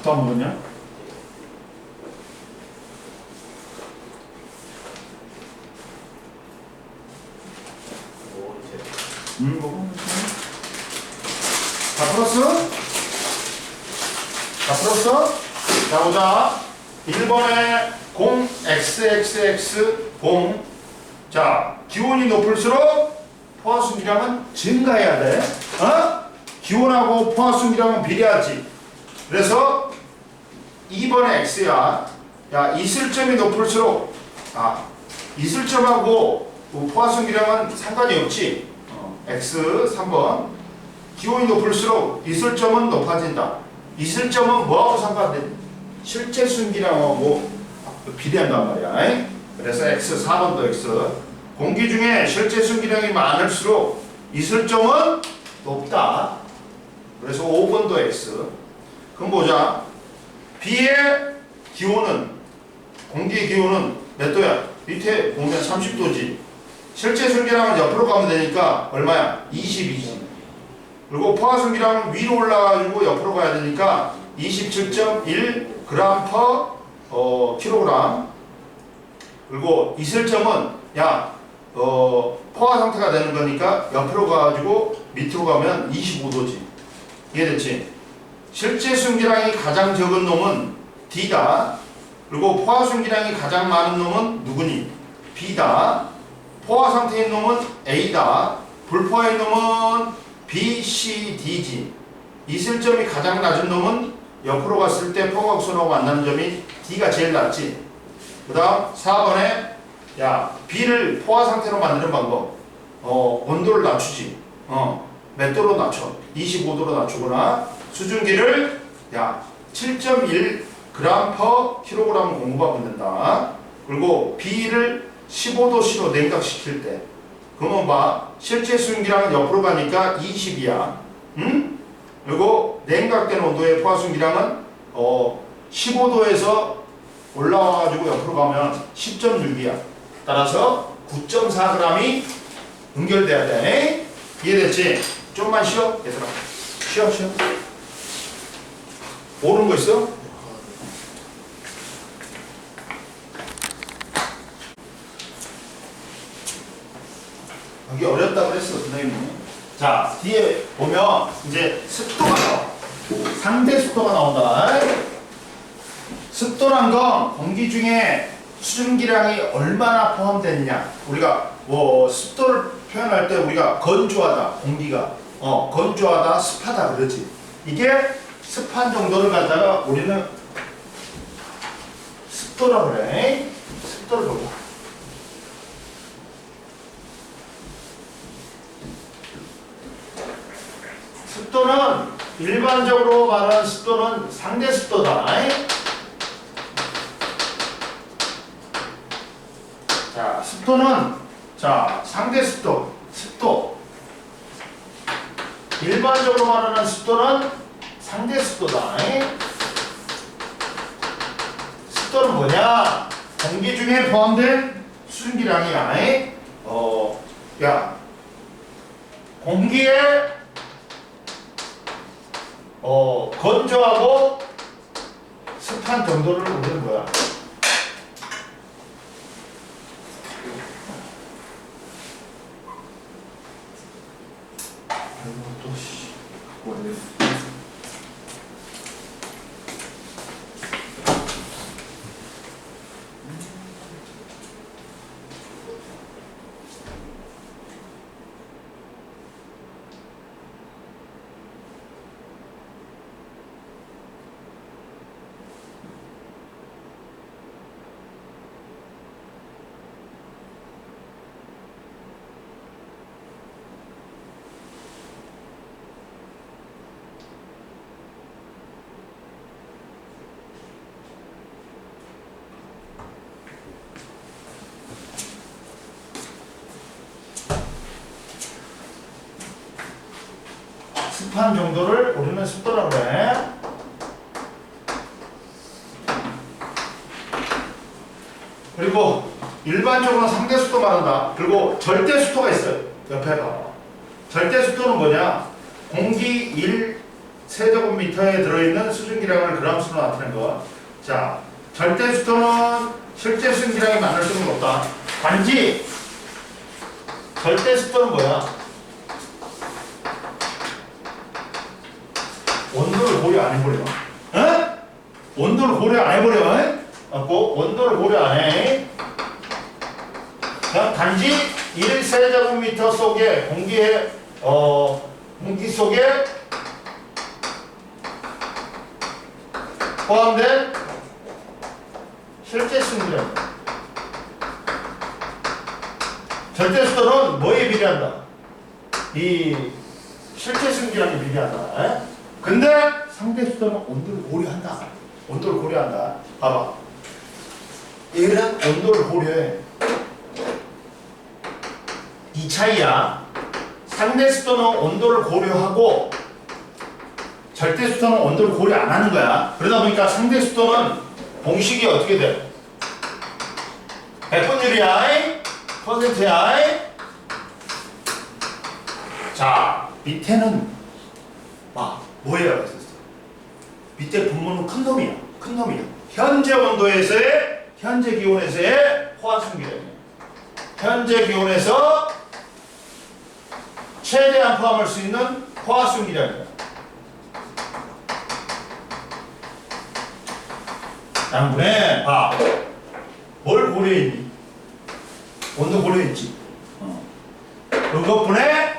다 먹었냐? 먹어. 다 풀었어? 다 풀었어? 자, 보자. 1번에 0xxx 0. 자, 기온이 높을수록 포화순기량은 증가해야 돼. 어? 기온하고 포화순기량은 비례하지. 그래서 2번에 x야. 야, 이슬점이 높을수록 이슬점하고 포화순기량은 상관이 없지. x 3번. 기온이 높을수록 이슬점은 높아진다. 이슬점은 뭐하고 상관돼? 실제 순기량하고 비례한단 말이야. 그래서 X 4번도 X. 공기 중에 실제 순기량이 많을수록 이슬점은 높다. 그래서 5번도 X. 그럼 보자. B의 기온은, 공기의 기온은 몇 도야? 밑에 보면 30도지. 실제 순기량은 옆으로 가면 되니까 얼마야? 22지. 그리고 포화 순기량은 위로 올라가지고 옆으로 가야 되니까 27.1g per 킬로그램. 그리고 이슬점은 포화 상태가 되는 거니까 옆으로 가가지고 밑으로 가면 25도지. 이해됐지? 실제 순기량이 가장 적은 놈은 D다. 그리고 포화 순기량이 가장 많은 놈은 누구니? B다. 포화 상태인 놈은 A다. 불포화인 놈은 B, C, D지. 이슬점이 가장 낮은 놈은 옆으로 갔을 때 포화각선하고 만나는 점이 D가 제일 낮지. 그 다음 4번에 B를 포화 상태로 만드는 방법. 온도를 낮추지. 몇 도로 낮춰? 25도로 낮추거나 수증기를 7.1g per 킬로그램 공급하면 된다. 그리고 B를 15도씨로 냉각시킬 때 그러면 봐. 실제 수증기량은 옆으로 가니까 20이야. 응? 그리고 냉각된 온도의 포화 수증기량은 15도에서 올라와가지고 옆으로 가면 10.6이야. 따라서 9.4g이 응결돼야 돼. 이해됐지? 좀만 쉬어. 얘들아. 쉬어. 모르는 거 있어? 여기 어렵다고 그랬어, 선생님이. 자, 뒤에 보면 이제 습도가 나와. 상대 습도가 나온다. 습도란 건 공기 중에 수증기량이 얼마나 포함되느냐. 우리가 습도를 표현할 때 우리가 건조하다, 공기가 건조하다, 습하다 그러지. 이게 습한 정도를 갖다가 우리는 습도라 그래. 습도를 보고. 습도는 일반적으로 말하는 습도는 상대 습도다. 자, 습도는 상대 습도. 일반적으로 말하는 습도는 상대 습도다. 습도는 뭐냐? 공기 중에 포함된 수증기량이야. 공기에 건조하고 습한 정도를 보는 거야. 습한 정도를 우리는 습도라고 그래. 그리고 일반적으로 상대 습도 말한다. 그리고 절대 습도가 있어요. 옆에 봐봐. 절대 습도는 뭐냐? 공기 1세제곱미터에 들어있는 수증기량을 그람수로 나타낸 거. 자, 절대 습도는 실제 수증기량이 많을수록 높다. 단지 절대 습도는 뭐야? 온도를 고려 안 해버려. 온도를 고려 안 해버려. 온도를 고려 안 해. 그냥 단지 1세제곱미터 속에 공기 속에 포함된 실제 수증기량. 절대 습도는 뭐에 비례한다? 이 실제 승기랑 비교하다. 근데 상대 수도는 온도를 고려한다. 온도를 고려한다. 봐봐. 얘는 온도를 고려해. 이 차이야. 상대 수도는 온도를 고려하고 절대 수도는 온도를 고려 안 하는 거야. 그러다 보니까 상대 수도는 공식이 어떻게 돼? 백분율이야, 퍼센트야. 자, 밑에는 뭐예요? 밑에 분모는 큰 놈이야. 큰 놈이야. 현재 온도에서의 현재 기온에서의 포화순기량이야. 현재 기온에서 최대한 포함할 수 있는 포화순기량이야. 양분에 뭘 고려했니? 온도 고려했지. 그것분에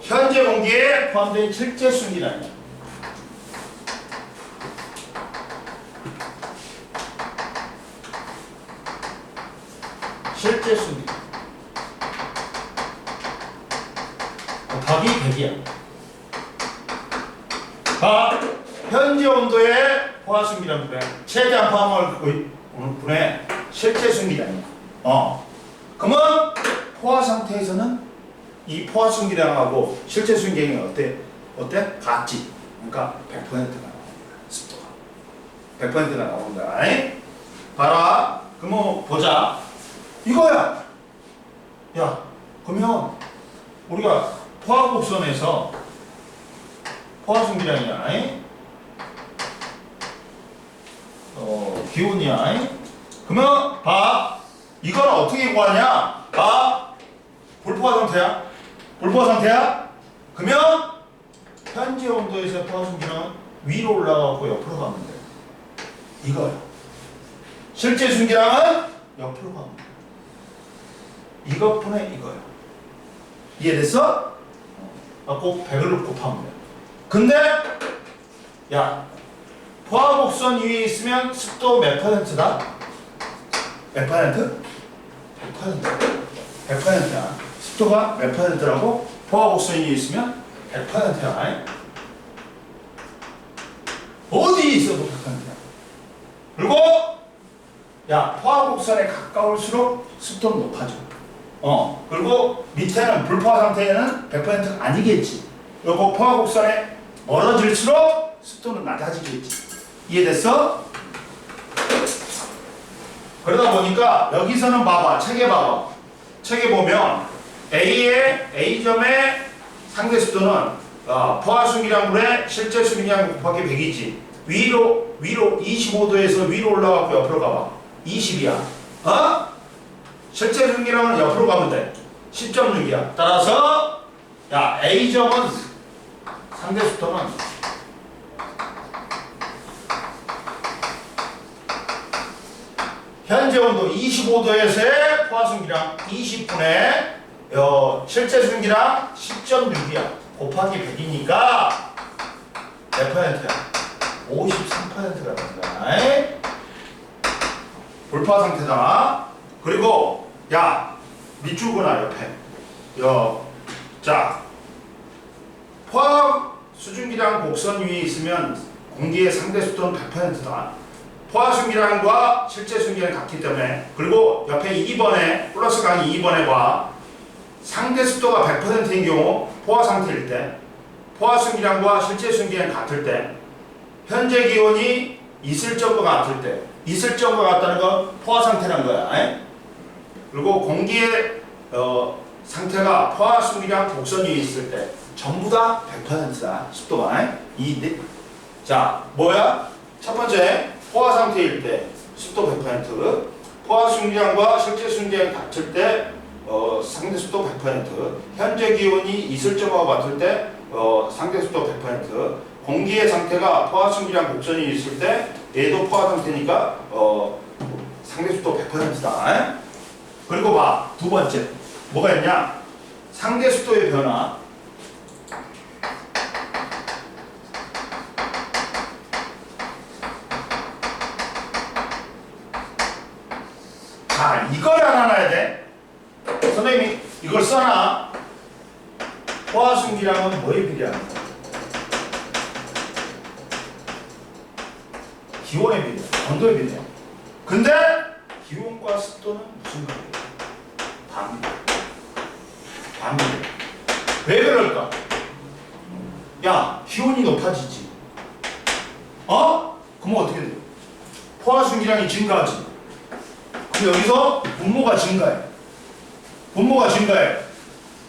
현재 공기에 포함된 실제 순기량이야. 실제 순기 곱하기 100이야. 현재 온도에 포화 순기량 분에 최대한 포함할 분의 실제 순기량이야. 그러면 포화 상태에서는 이 포화 순기량하고 실제 순기량이 어때? 같지. 그러니까 100%가 나오는 거야. 습도가 100%가 나오는 거야. 봐라. 그럼 보자. 이거야. 야, 그러면 우리가 포화 곡선에서 포화 순기량이야. 기온이야. 그러면 이건 어떻게 구하냐? 불포화 상태야. 불포화 상태야? 그러면 현재 온도에서 포화 순기량은 위로 올라가고 옆으로 가면 돼. 이거야. 실제 순기량은 옆으로 가면 돼. 이것분의 이거야. 이해됐어? 꼭 100을 곱하면 돼. 근데 야, 포화 곡선 위에 있으면 습도 몇 %다? 몇 %? 100%야. 습도가 몇 %라고? 포화 곡선 위에 있으면 100%야. 어디에 있어도 100%야. 그리고 야, 포화 곡선에 가까울수록 습도는 높아져. 그리고 밑에는 불포화 상태에는 100%가 아니겠지. 그리고 포화 곡선에 멀어질수록 습도는 낮아지겠지. 이해됐어? 그러다 보니까 여기서는 봐봐. 책에 봐봐. 책에 보면 A점의 상대 습도는 포화 순기량분의 실제 순기량 곱하기 100이지. 위로 25도에서 위로 올라가고 옆으로 가봐. 20이야. 실제 순기량은 옆으로 가면 돼. 10.6이야. 따라서 야, A점은 상대 습도는 현재 온도 25도에서의 포화 순기량 20분의 실제 순기량 10.6이야. 곱하기 100이니까 몇 %야? 53%가 된다. 불포화 상태잖아. 그리고 야, 밑줄구나 옆에. 자, 포화 수증기량 곡선 위에 있으면 공기의 상대 습도는 100%다. 포화 순기량과 실제 순기량이 같기 때문에. 그리고 옆에 2번에 플러스 강의 2번에 봐. 상대 습도가 100%인 경우 포화 상태일 때, 포화 순기량과 실제 순기량이 같을 때, 현재 기온이 있을 점과 같을 때, 있을 점과 같다는 건 포화 상태라는 거야. 그리고 공기의 상태가 포화 순기량 곡선 위에 있을 때 전부 다 100%다. 습도가. 자, 뭐야? 첫 번째, 포화 상태일 때 습도 100%, 포화 순기량과 실제 순기량이 같을 때 상대 습도 100%, 현재 기온이 있을 점과 같을 때 상대 습도 100%, 공기의 상태가 포화 순기량 곡선이 있을 때 얘도 포화 상태니까 상대 습도 100%다. 그리고 봐, 두 번째 뭐가 있냐? 상대 습도의 변화. 자, 이걸 알아놔야 돼. 선생님이 이걸 써놔. 포화 순기량은 뭐에 비례하는 거야? 기온에 비례해. 온도에 비례해. 근데 기온과 습도는 무슨 관계야? 반비례. 반비례. 왜 그럴까? 야, 기온이 높아지지. 그러면 어떻게 돼? 포화 순기량이 증가하지. 그럼 여기서 분모가 증가해. 분모가 증가해.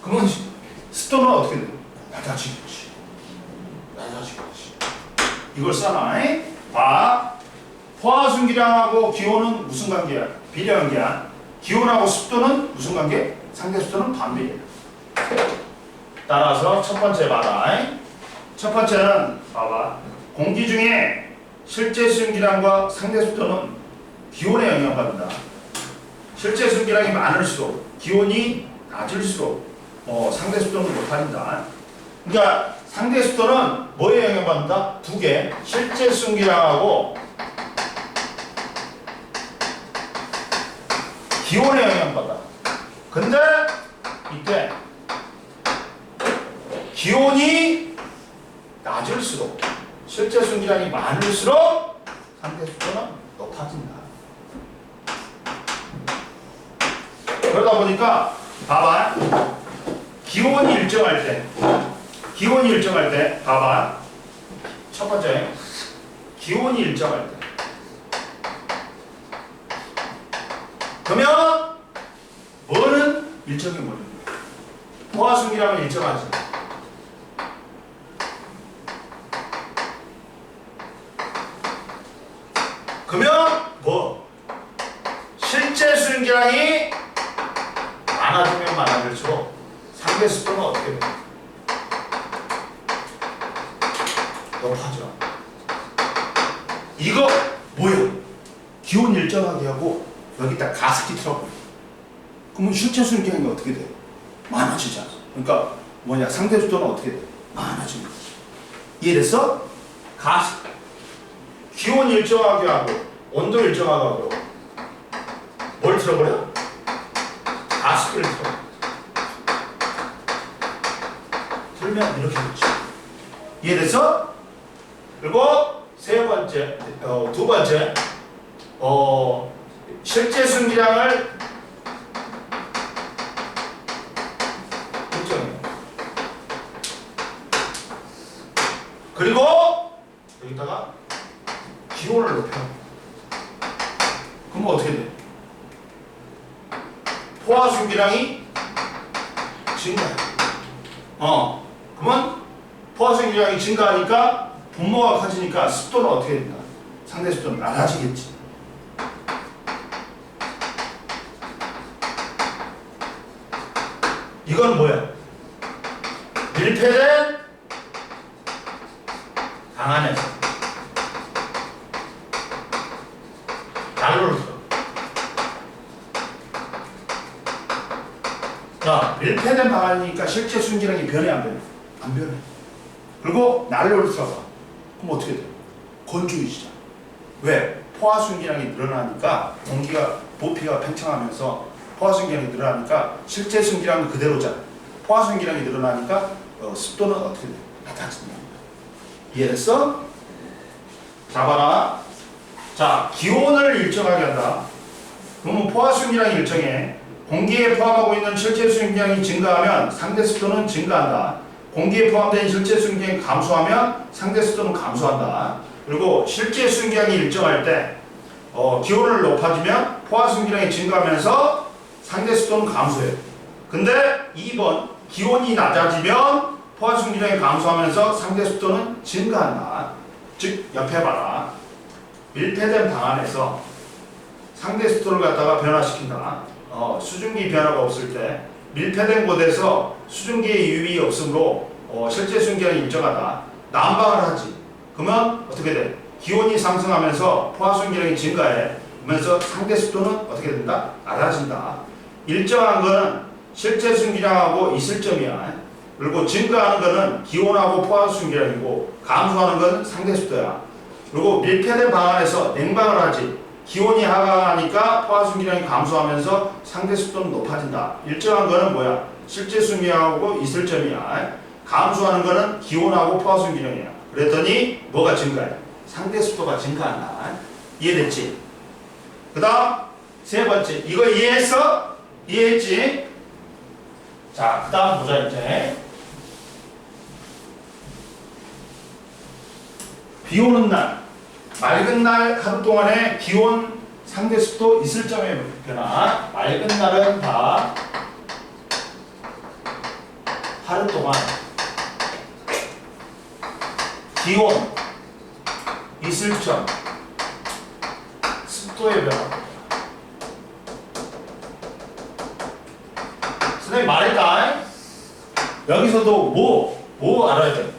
그러면 습도는 어떻게 돼? 낮아지겠지. 낮아지겠지. 이걸 써놔. 봐. 포화 순기량하고 기온은 무슨 관계야? 비례 관계야. 기온하고 습도는 무슨 관계? 상대 습도는 반비례. 따라서 첫 번째 봐라. 첫 번째는 봐봐. 공기 중에 실제 순기량과 상대 습도는 기온에 영향받는다. 실제 순기량이 많을수록 기온이 낮을수록 상대 습도는 높아진다. 그러니까 상대 습도는 뭐에 영향받는다? 두 개. 실제 순기량하고 기온에 영향받아. 근데 이때 기온이 낮을수록 실제 순기량이 많을수록 상대 습도는 높아진다. 그러다 보니까 봐봐. 기온이 일정할 때 봐봐. 첫 번째 기온이 일정할 때 그러면 뭐는 일정이 뭐는 포화 순기량은 일정하지. 그러면 뭐 실제 순기량이 많아지면 많아질수록 상대 습도는 어떻게 돼? 높아져. 이거 뭐야? 기온 일정하게 하고 여기다 가습기 틀어버려. 그러면 실제 순기량이 어떻게 돼? 많아지잖아. 그러니까 뭐냐? 상대 습도는 어떻게 돼? 많아지는 거지. 이해됐어? 기온 일정하게 하고 온도 일정하게 하고 뭘 틀어버려? 가습기를 틀어. 틀면 이렇게 되지. 이해됐어? 그리고 두 번째 실제 순기량을 일정해. 그리고 여기다가 기온을 높여. 그럼 어떻게 돼? 포화 순기량이 증가해. 그러면 포화 순기량이 증가하니까 분모가 커지니까 습도는 어떻게 된다? 상대 습도는 낮아지겠지. 이건 뭐야? 밀폐된 방 안에서 난로를 틀어. 자, 밀폐된 방 안이니까 실제 순기량이 변해 안 변해? 안 변해. 그리고 난로를 틀어봐. 그럼 어떻게 돼? 건조해지잖아. 왜? 포화 순기량이 늘어나니까 공기가 부피가 팽창하면서 포화 순기량이 늘어나니까 실제 순기량은 그대로잖아. 포화 순기량이 늘어나니까 습도는 어떻게 돼? 낮아진다. 이해됐어? 자, 봐라. 자, 기온을 일정하게 한다. 그러면 포화 순기량이 일정해. 공기에 포함하고 있는 실제 순기량이 증가하면 상대 습도는 증가한다. 공기에 포함된 실제 순기량이 감소하면 상대 습도는 감소한다. 그리고 실제 순기량이 일정할 때 기온을 높아지면 포화 순기량이 증가하면서 상대 습도는 감소해. 근데 2번 기온이 낮아지면 포화 순기량이 감소하면서 상대 습도는 증가한다. 즉 옆에 봐라. 밀폐된 방 안에서 상대 습도를 갖다가 변화시킨다. 수증기 변화가 없을 때 밀폐된 곳에서 수증기의 유입이 없으므로 실제 순기량이 일정하다. 난방을 하지. 그러면 어떻게 돼? 기온이 상승하면서 포화 순기량이 증가해. 그러면서 상대 습도는 어떻게 된다? 낮아진다. 일정한 거는 실제 순기량하고 있을 점이야. 그리고 증가하는 거는 기온하고 포화 순기량이고 감소하는 건 상대 습도야. 그리고 밀폐된 방 안에서 냉방을 하지. 기온이 하강하니까 포화순기량이 감소하면서 상대 습도는 높아진다. 일정한 거는 뭐야? 실제 수미하고 이슬점이야. 감소하는 거는 기온하고 포화순기량이야. 그랬더니 뭐가 증가해? 상대 습도가 증가한다. 이해됐지? 그 다음 세 번째, 이거 이해했어? 이해했지? 자, 그 다음 보자 이제. 비 오는 날, 맑은 날 하루 동안의 기온, 상대 습도, 이슬점의 변화. 맑은 날은 다 하루 동안 기온, 이슬점, 습도의 변화. 선생님 말했다. 여기서도 뭐 알아야 돼?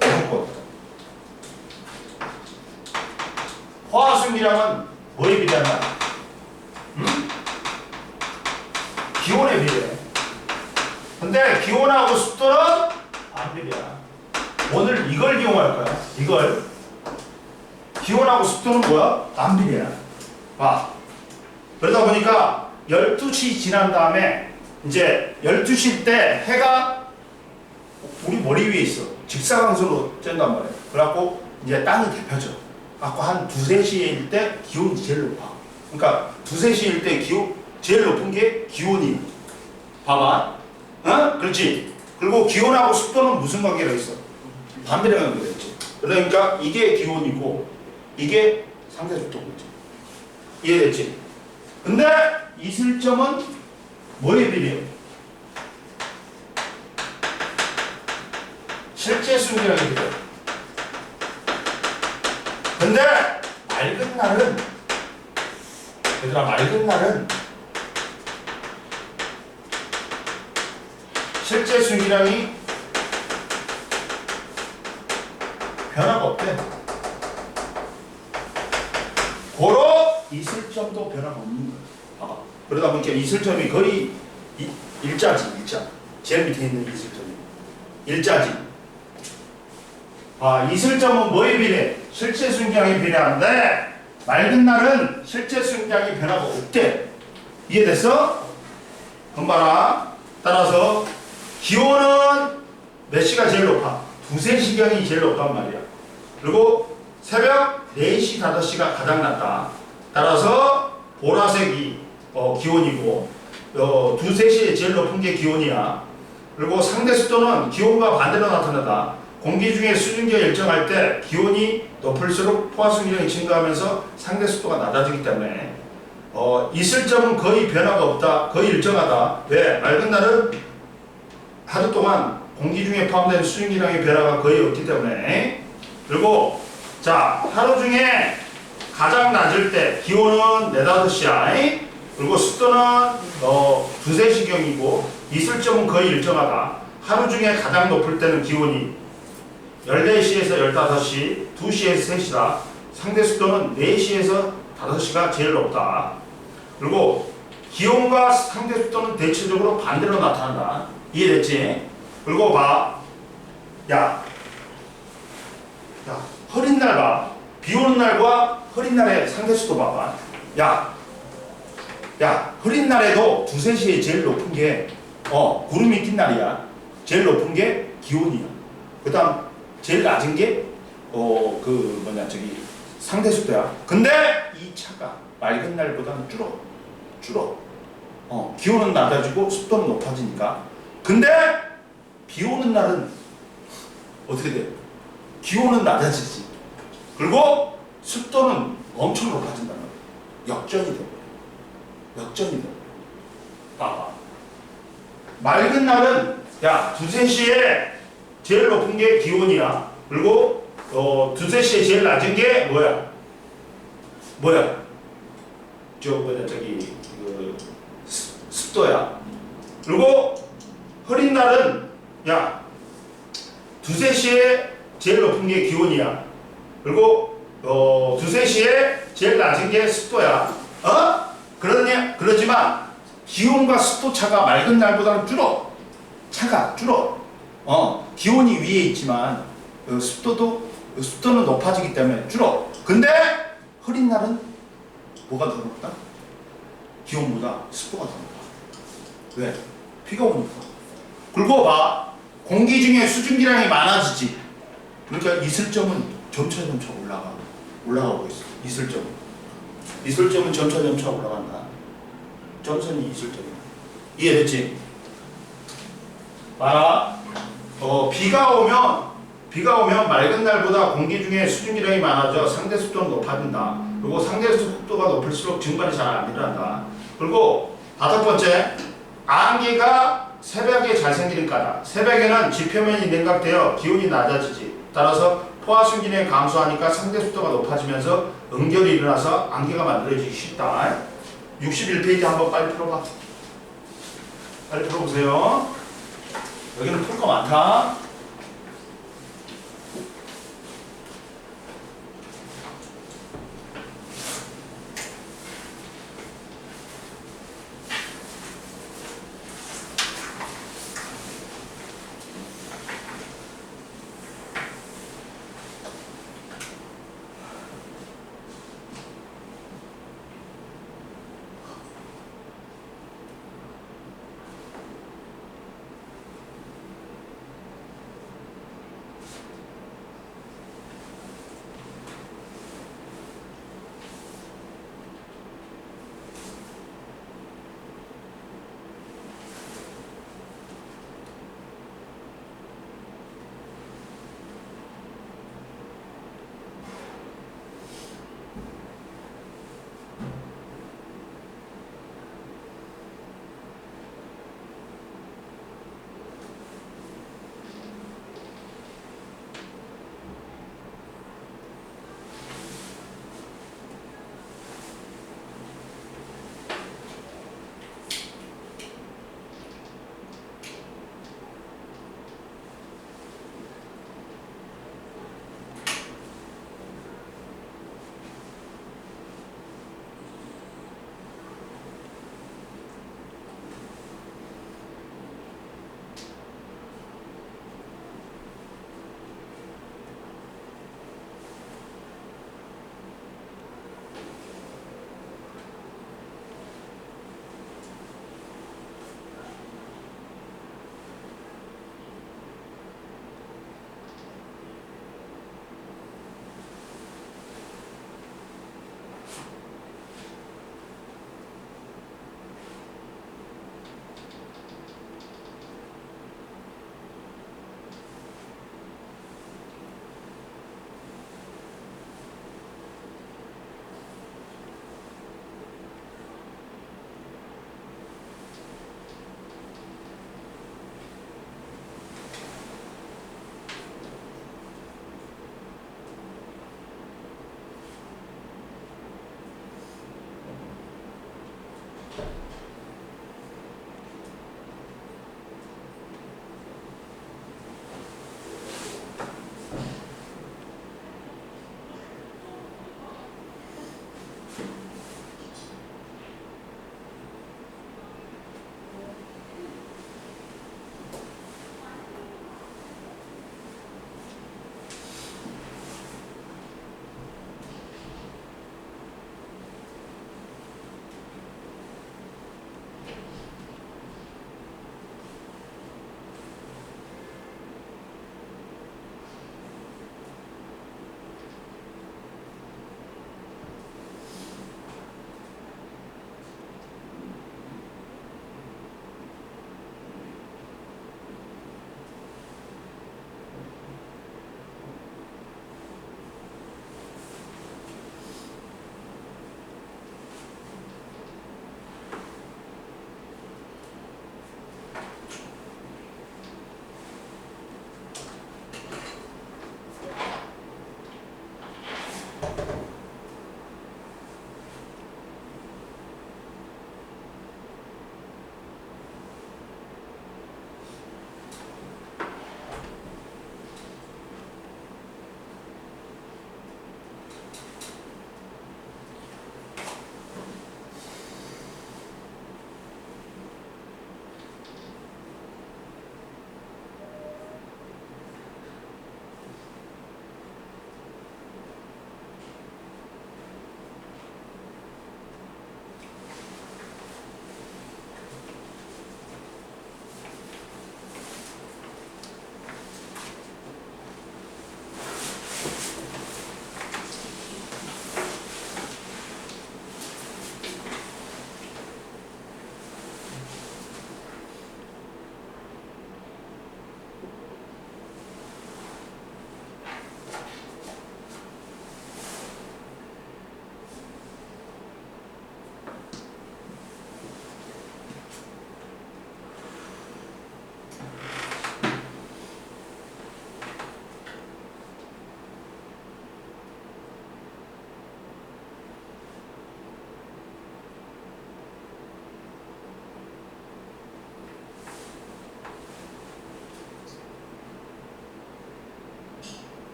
포화순기량은 뭐에 비례한다? 기온에 비례해. 근데 기온하고 습도는 안 비례야. 오늘 이걸 이용할 거야. 이걸. 기온하고 습도는 뭐야? 안 비례야. 봐. 그러다 보니까 12시 지난 다음에 이제 12시일 때 해가 우리 머리 위에 있어. 직사광선으로 쬐단 말이야. 그래갖고 이제 땅이 데펴져. 갖고 한 2, 3시일 때 기온이 제일 높아. 그러니까 2, 3시일 때 제일 높은 게 기온이. 봐봐. 어? 그렇지. 그리고 기온하고 습도는 무슨 관계가 있어? 반비례 관계가 있지. 그러니까 이게 기온이고 이게 상대 습도겠지. 이해됐지? 근데 이슬점은 뭐에 비례해? 실제 순기량에 비례해. 근데 맑은 날은, 얘들아, 맑은 날은 실제 순기량이 변화가 없대. 고로 이슬점도 변화가 없는 거야. 봐봐. 그러다 보니까 이슬점이 거의 일자지, 일자. 제일 밑에 있는 이슬점이 일자지. 아, 이슬점은 뭐에 비례해? 실제 순기량에 비례하는데 맑은 날은 실제 순기량이 변화가 없대. 이해됐어? 그럼 봐라. 따라서 기온은 몇 시가 제일 높아? 2, 3시경이 제일 높단 말이야. 그리고 새벽 4시, 5시가 가장 낮다. 따라서 보라색이 기온이고 2, 3시에 제일 높은 게 기온이야. 그리고 상대 습도는 기온과 반대로 나타나다. 공기 중에 수증기가 일정할 때 기온이 높을수록 포화순기량이 증가하면서 상대 습도가 낮아지기 때문에 이슬점은 거의 변화가 없다. 거의 일정하다. 왜? 맑은 날은 하루 동안 공기 중에 포함된 수증기량의 변화가 거의 없기 때문에. 그리고 자, 하루 중에 가장 낮을 때 기온은 4, 5시야. 그리고 습도는 2, 3시경이고 이슬점은 거의 일정하다. 하루 중에 가장 높을 때는 기온이 14시에서 15시, 2시에서 3시다. 상대 습도는 4시에서 5시가 제일 높다. 그리고 기온과 상대 습도는 대체적으로 반대로 나타난다. 이해됐지? 그리고 봐. 야, 흐린 날 봐. 비 오는 날과 흐린 날의 상대 습도 봐봐. 야, 흐린 날에도 2, 3시에 제일 높은 게 구름이 낀 날이야. 제일 높은 게 기온이야. 그 다음 제일 낮은 게 상대 습도야. 근데 이 차가 맑은 날보다는 줄어. 기온은 낮아지고 습도는 높아지니까. 근데 비 오는 날은 어떻게 돼? 기온은 낮아지지. 그리고 습도는 엄청 높아진단 말이야. 역전이 돼. 봐봐. 맑은 날은 2, 3시에 제일 높은 게 기온이야. 그리고 2, 3시에 제일 낮은 게 습도야. 그리고 흐린 날은 2, 3시에 제일 높은 게 기온이야. 그리고 2, 3시에 제일 낮은 게 습도야. 그러지만 기온과 습도 차가 맑은 날보다는 줄어. 기온이 위에 있지만 습도는 높아지기 때문에 줄어. 근데 흐린 날은 뭐가 더 높다? 기온보다 습도가 더 높아. 왜? 비가 오니까. 그리고 봐. 공기 중에 수증기량이 많아지지. 그러니까 이슬점은 점차 올라가고 있어. 이슬점은 점차 올라간다. 점선이 이슬점이야. 이해됐지? 봐라. 비가 오면 맑은 날보다 공기 중에 수증기량이 많아져 상대 습도는 높아진다. 그리고 상대 습도가 높을수록 증발이 잘 안 일어난다. 그리고 5번째, 안개가 새벽에 잘 생기는 까다. 새벽에는 지표면이 냉각되어 기온이 낮아지지. 따라서 포화순기능이 감소하니까 상대 습도가 높아지면서 응결이 일어나서 안개가 만들어지기 쉽다. 61페이지 한번 빨리 풀어봐. 빨리 풀어보세요. 여기는 풀 거 많다.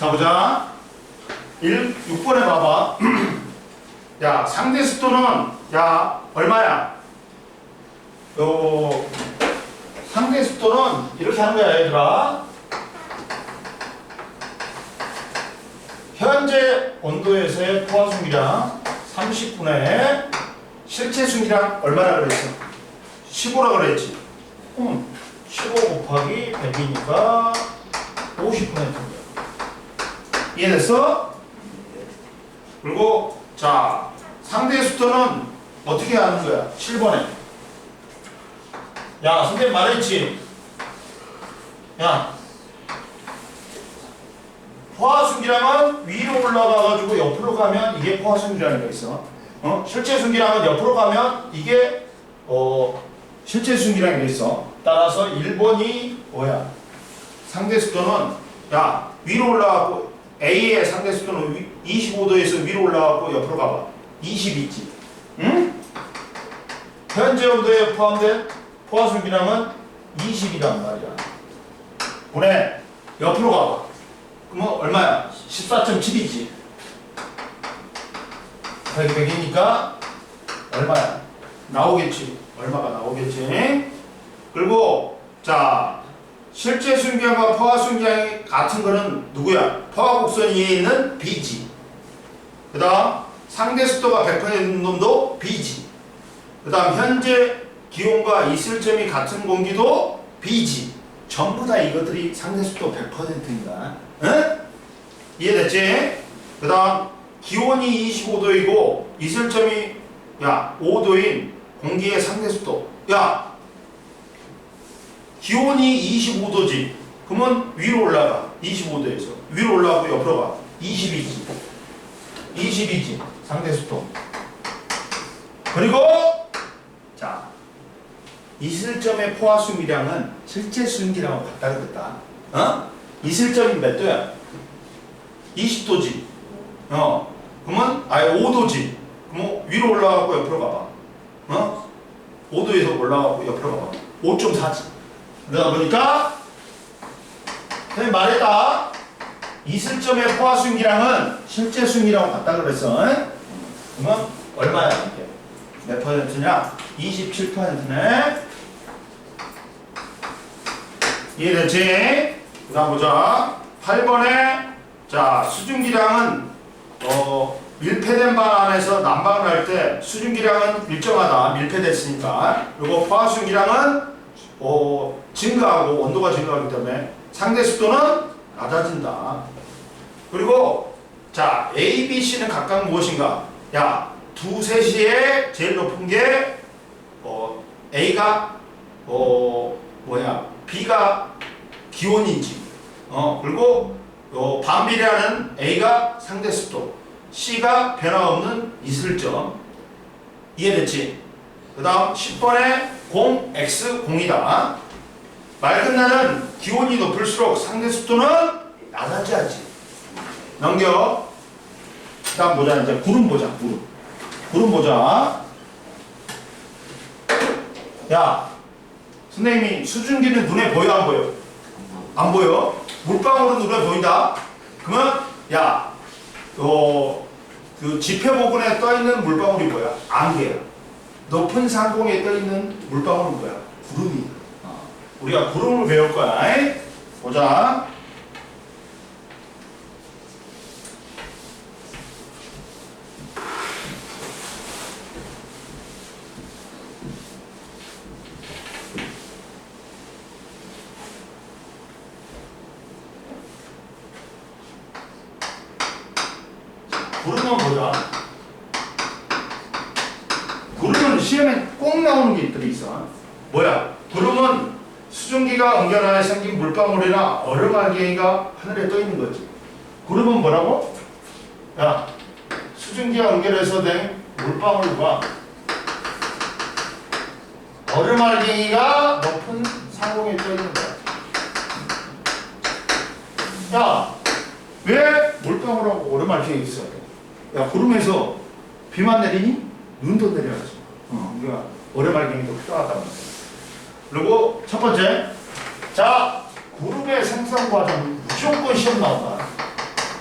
자, 보자. 6번에 봐봐. 야, 상대 습도는, 야, 얼마야? 상대 습도는 이렇게 하는 거야, 얘들아. 현재 온도에서의 포화 숨기량 30분에 실제 숨기량 얼마나 그랬어? 15라 그랬지. 15 곱하기 100이니까 50%인 거야. 이해됐어? 그리고 자, 상대 습도는 어떻게 하는 거야? 7번에. 야, 선생님 말했지? 야, 포화순기량은 위로 올라가가지고 옆으로 가면 이게 포화순기량이가 있어. 실제 순기량은 옆으로 가면 이게 실제 순기량이 있어. 따라서 1번이 뭐야? 상대 습도는 야, 위로 올라가고 A의 상대 습도는 25도에서 위로 올라가고 옆으로 가봐. 20이지. 응? 현재 온도에 포함된 포화순기량은 20이란 말이야. 보내. 옆으로 가봐. 그러면 얼마야? 14.7이지. 100이니까 얼마야? 나오겠지. 얼마가 나오겠지. 그리고 자, 실제 순기량과 포화 순기량이 같은 거는 누구야? 포화 곡선 위에 있는 B지. 그 다음 상대 습도가 100%인 놈도 B지. 그 다음 현재 기온과 있을 점이 같은 공기도 B지. 전부 다 이것들이 상대 습도 100%인가? 응? 이해됐지? 그 다음 기온이 25도이고 있을 점이 야 5도인 공기의 상대 습도. 야, 기온이 25도지. 그러면 위로 올라가. 25도에서 위로 올라가고 옆으로 가. 20이지. 20이지. 상대 습도. 그리고 자, 있을 점의 포화 순기량은 실제 순기량하고 같다 그랬다. 있을 점이 몇 도야? 20도지. 그러면 아예 5도지. 그러면 위로 올라가고 옆으로 가봐. 5도에서 올라가고 옆으로 가봐. 5.4지. 그러다 보니까 선생님 말했다. 있을 점의 포화 순기량은 실제 순기량하고 같다 그랬어. 그러면 얼마야 이게? 몇 퍼센트냐? 27%네. 이해됐지? 그 다음 보자. 8번에 자, 수증기량은 밀폐된 방 안에서 난방을 할 때 수증기량은 일정하다. 밀폐됐으니까. 그리고 포화순기량은 증가하고 온도가 증가하기 때문에 상대 습도는 낮아진다. 그리고 자, A, B, C는 각각 무엇인가? 야, 두세 시에 제일 높은 게 A가 B가 기온이지. 그리고 반비례하는 A가 상대 습도, C가 변화없는 이슬점. 이해됐지? 그 다음 10번에 0, X, 0이다. 맑은 날은 기온이 높을수록 상대 습도는 낮아져야지. 넘겨. 그 다음 보자. 이제 구름 보자. 구름 보자. 야, 선생님이 수증기는 눈에 보여 안 보여? 안 보여? 물방울은 눈에 보인다? 그러면 야, 그 지표 부분에 떠있는 물방울이 뭐야? 안개야. 높은 상공에 떠있는 물방울은 뭐야? 구름이야. 우리가 구름을 배울 거야. 보자. 구름은 보자. 구름은 시험에 꼭 나오는 게 있어. 뭐야? 구름은 수증기가 엉겨나에 생긴 물방울이나 얼음알갱이가 하늘에 떠 있는 거지. 구름은 뭐라고? 야, 수증기가 엉겨내서 된 물방울과 얼음알갱이가 높은 상공에 떠 있는 거야. 야, 왜 물방울하고 얼음알갱이 있어? 야, 구름에서 비만 내리니? 눈도 내려야지. 그러니까 얼음알갱이도 필요하다고. 그리고 첫 번째, 자, 구름의 생성 과정 무조건 시험 나온다.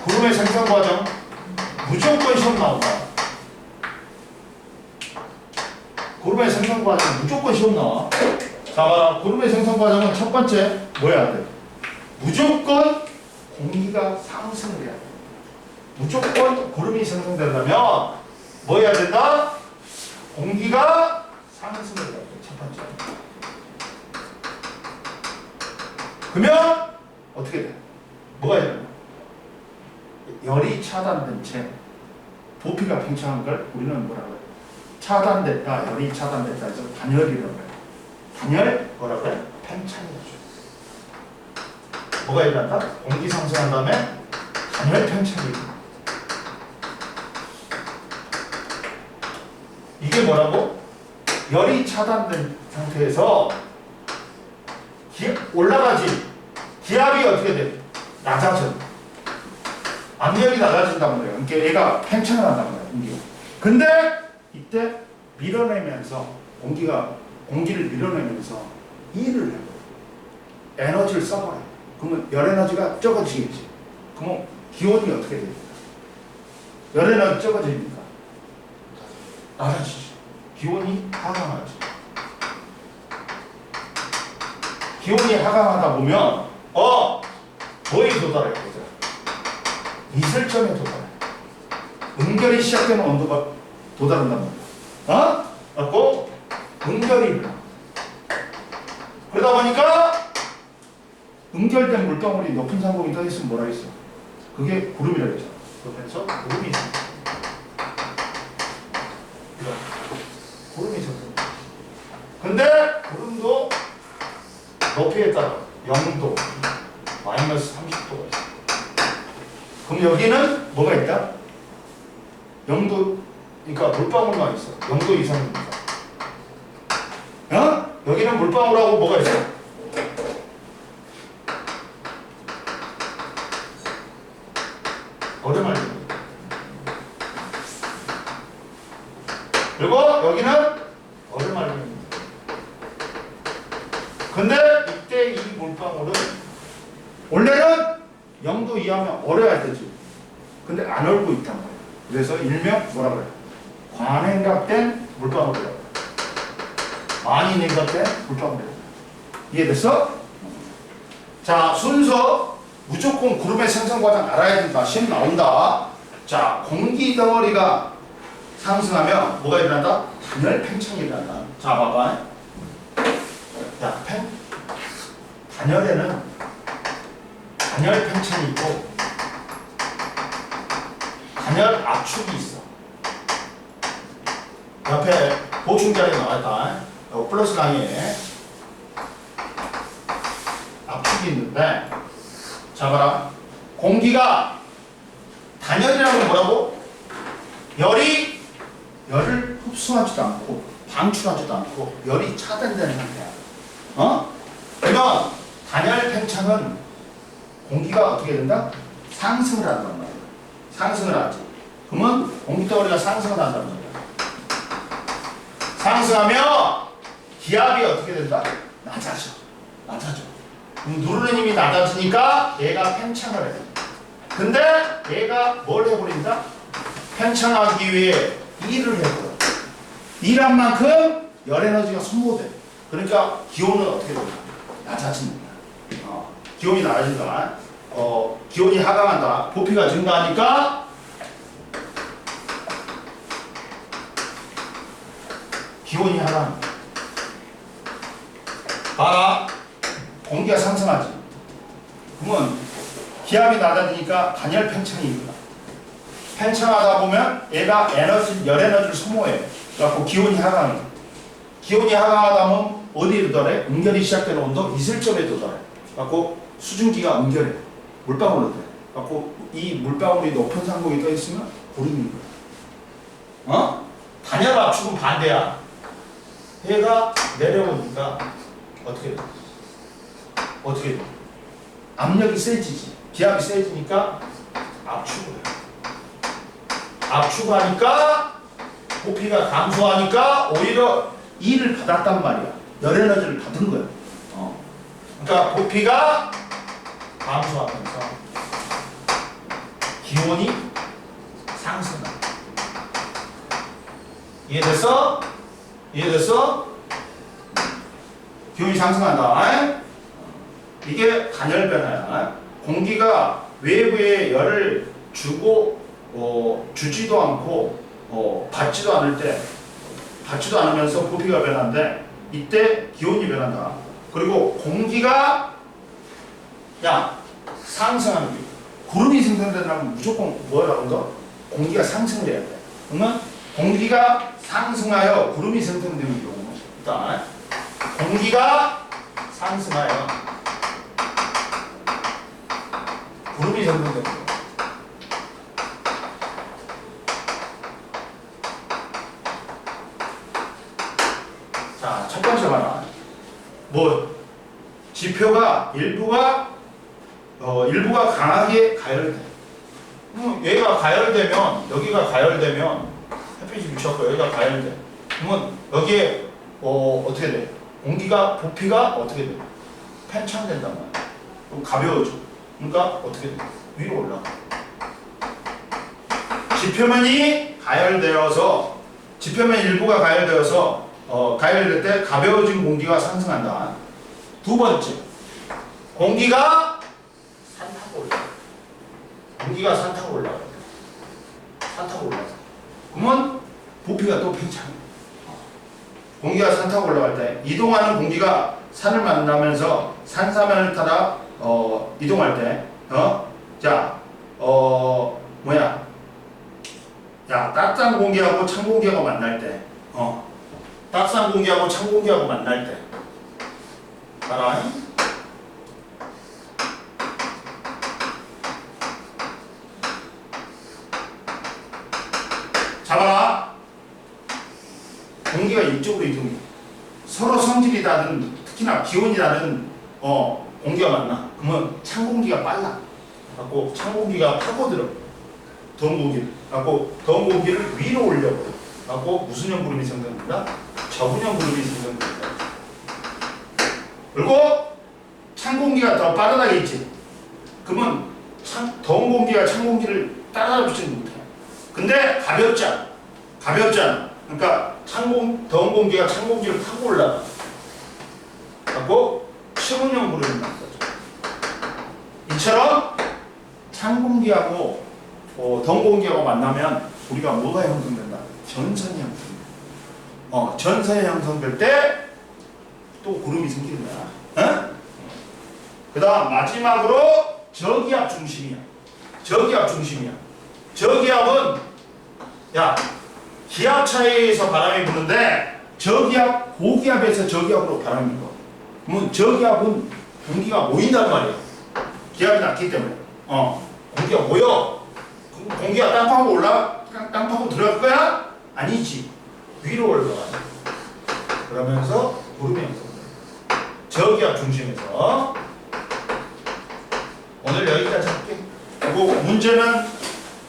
구름의 생성 과정 무조건 시험 나온다. 구름의 생성 과정 무조건 시험 나와. 자, 봐라. 구름의 생성 과정은 첫 번째 뭐 해야 돼? 무조건 공기가 상승을 해야 돼. 무조건 구름이 생성되려면 뭐 해야 된다? 공기가 상승을 해야 돼. 첫 번째. 그러면 어떻게 돼? 뭐가 해야 되나? 열이 차단된 채 부피가 팽창한 걸 우리는 뭐라고 해요? 차단됐다, 열이 차단됐다 해서 단열이라고 해요. 단열 뭐라고 해요? 팽창이죠. 뭐가 일어난다? 공기 상승한 다음에 단열 팽창이 일어난다. 이게 뭐라고? 열이 차단된 상태에서 올라가지. 기압이 어떻게 돼? 낮아져. 압력이 낮아진단 말이에요. 그러니까 얘가 팽창을 한단 말이에요. 공기가. 근데 이때 밀어내면서 공기를 밀어내면서 일을 해요. 에너지를 써버려요. 그러면 열 에너지가 적어지겠지. 그러면 기온이 어떻게 됩니까? 열 에너지 적어지니까 낮아지지. 기온이 하강하지. 기온이 하강하다 보면 뭐에 도달해? 이슬점에 도달해. 응결이 시작되는 온도가 도달한단 말이야. 그래서 응결이 일어나. 그러다 보니까 응결된 물방울이 높은 상공에 떠 있으면 뭐라 했어? 그게 구름이라고 했잖아. 그러면서 구름이 있어. 구름이 있어. 근데 구름도 높이에 따라 0도, 마이너스 30도가 있어. 그럼 여기는 뭐가 있다? 0도, 그러니까 물방울만 있어. 0도 이상입니다. 여기는 물방울하고 뭐가 있어? 얼음알입니다. 그리고 여기는 얼음알입니다. 근데 이때 이 물방울은 원래는 0도 이하면 얼어야 되지. 근데 안 얼고 있단 말이야. 그래서 일명 뭐라고 해요? 과냉각된 물방울이라고 해요. 많이 냉각된 물방울이라고 해요. 이해됐어? 자, 순서 무조건 구름의 생성 과정 알아야 된다. 시험 나온다. 자, 공기 덩어리가 상승하면 뭐가 일어난다? 단열 팽창이 일어난다. 자, 봐봐. 야, 단열에는 단열 팽창이 있고 단열 압축이 있어. 옆에 보충자리에 나와있다. 플러스 강의에 압축이 있는데, 자 봐라. 공기가 단열이라는 건 뭐라고? 열을 흡수하지도 않고 방출하지도 않고 열이 차단되는 상태야. 그러면 단열 팽창은 공기가 어떻게 된다? 상승을 한단 말이야. 상승을 하지. 그러면 공기덩어리가 상승을 한단 말이야. 상승하면 기압이 어떻게 된다? 낮아져. 누르는 힘이 낮아지니까 얘가 팽창을 해. 근데 얘가 뭘 해버린다? 팽창하기 위해 일을 해버려. 일한 만큼 열 에너지가 소모돼. 그러니까 기온은 어떻게 된다? 낮아진다. 기온이 낮아진다. 기온이 하강한다. 부피가 증가하니까 기온이 하강한다. 봐라. 공기가 상승하지. 그러면 기압이 낮아지니까 단열 팽창이 일어나. 팽창하다 보면 얘가 열 에너지를 소모해. 그래갖고 기온이 하강해. 기온이 하강하다 보면 어디에 도달해? 응결이 시작되는 온도 이슬점에 도달해. 그래갖고 수증기가 응결해. 물방울로 돼. 그래갖고 이 물방울이 높은 상공에 떠 있으면 구름인 거야. 단열 압축은 반대야. 얘가 내려오니까 어떻게 돼? 압력이 세지지. 기압이 세지니까 압축을 해. 압축하니까 부피가 감소하니까 오히려 일을 받았단 말이야. 열 에너지를 받은 거야. 그러니까 부피가 감소하면서 기온이 상승한다. 이해됐어? 이해됐어? 기온이 상승한다. 이게 간열 변화야. 공기가 외부에 열을 주고 주지도 않고 받지도 않을 때, 받지도 않으면서 부피가 변하는데 이때 기온이 변한다. 그리고 공기가 상승하는 게 구름이 생성되려면 무조건 뭐라고 한다? 공기가 상승을 해야 돼. 그러면 공기가 상승하여 구름이 생성되는 경우 일단 공기가 상승하여 구름이 생성되는 경우. 자, 첫 번째 봐라. 지표가 일부가 강하게 가열돼. 얘가 가열되면, 여기가 가열되면, 햇빛이 미쳤고 여기가 가열돼. 그러면 여기에 어떻게 돼? 공기가 부피가 어떻게 돼? 팽창된단 말이야. 그럼 가벼워져. 그러니까 어떻게 돼? 위로 올라가. 지표면 일부가 가열되어서 가열될 때 가벼워진 공기가 상승한다. 두 번째, 공기가 산 타고 올라가. 공기가 산 타고 올라가. 산 타고 올라가. 그러면 부피가 또 팽창해. 공기가 산 타고 올라갈 때 이동하는 공기가 산을 만나면서 산사면을 따라 이동할 때 따뜻한 공기하고 찬 공기하고 만날 때 따뜻한 공기하고 찬 공기하고 만날 때 봐라. 잡아라. 공기가 이쪽으로 이동해. 서로 성질이 다른, 특히나 기온이 다른 공기가 만나. 그러면 찬 공기가 빨라. 갖고 찬 공기가 파고들어. 더운 공기를. 갖고 더운 공기를 위로 올려버려. 갖고 무슨 형 구름이 생성된다? 저분형 구름이 생성된다. 그리고 찬 공기가 더 빠르다겠지. 그러면 더운 공기가 찬 공기를 따라잡지는 못해. 근데 가볍잖아. 그러니까 더운 공기가 찬 공기를 타고 올라가. 갖고 시문형 구름이 나는 거죠. 이처럼 찬 공기하고 더운 공기하고 만나면 우리가 뭐가 형성된다? 전선이 형성된다. 전선이 형성될 때 또 구름이 생기는 거야. 그 다음 마지막으로 저기압 중심이야. 저기압은 기압 차이에서 바람이 부는데 고기압에서 저기압으로 바람이 불어. 그러면 저기압은 공기가 모인단 말이야. 기압이 낮기 때문에. 공기가 모여. 공기가 땅파고 들어갈 거야? 아니지. 위로 올라가. 그러면서 구름이 형성돼. 저기압 중심에서. 오늘 여기까지 할게. 그리고 문제는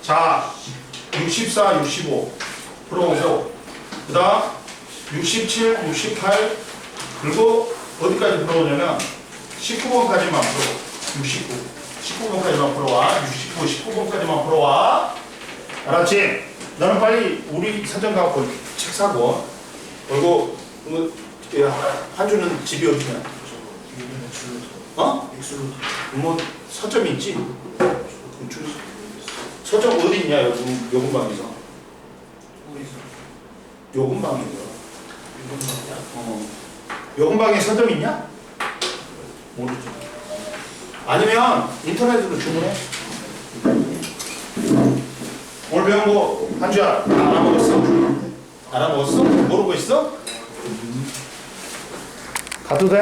64, 65 풀어오고 그 다음 67, 68 그리고 어디까지 풀어오냐면 19번까지만 풀어. 19번까지만 풀어와. 69, 19번까지만 풀어와. 알았지? 너는 빨리 우리 서점 가고 책 사고. 그리고 한주는 집이 어디냐? 뭐 서점이 있지? 서점 어디 있냐? 요금방에서. 요금방에서. 요금방에 서점 있냐? 모르지. 아니면 인터넷으로 주문해. 오늘 배운 거 한주야 알아먹었어? 알아먹었어? 모르고 있어? 가도 돼?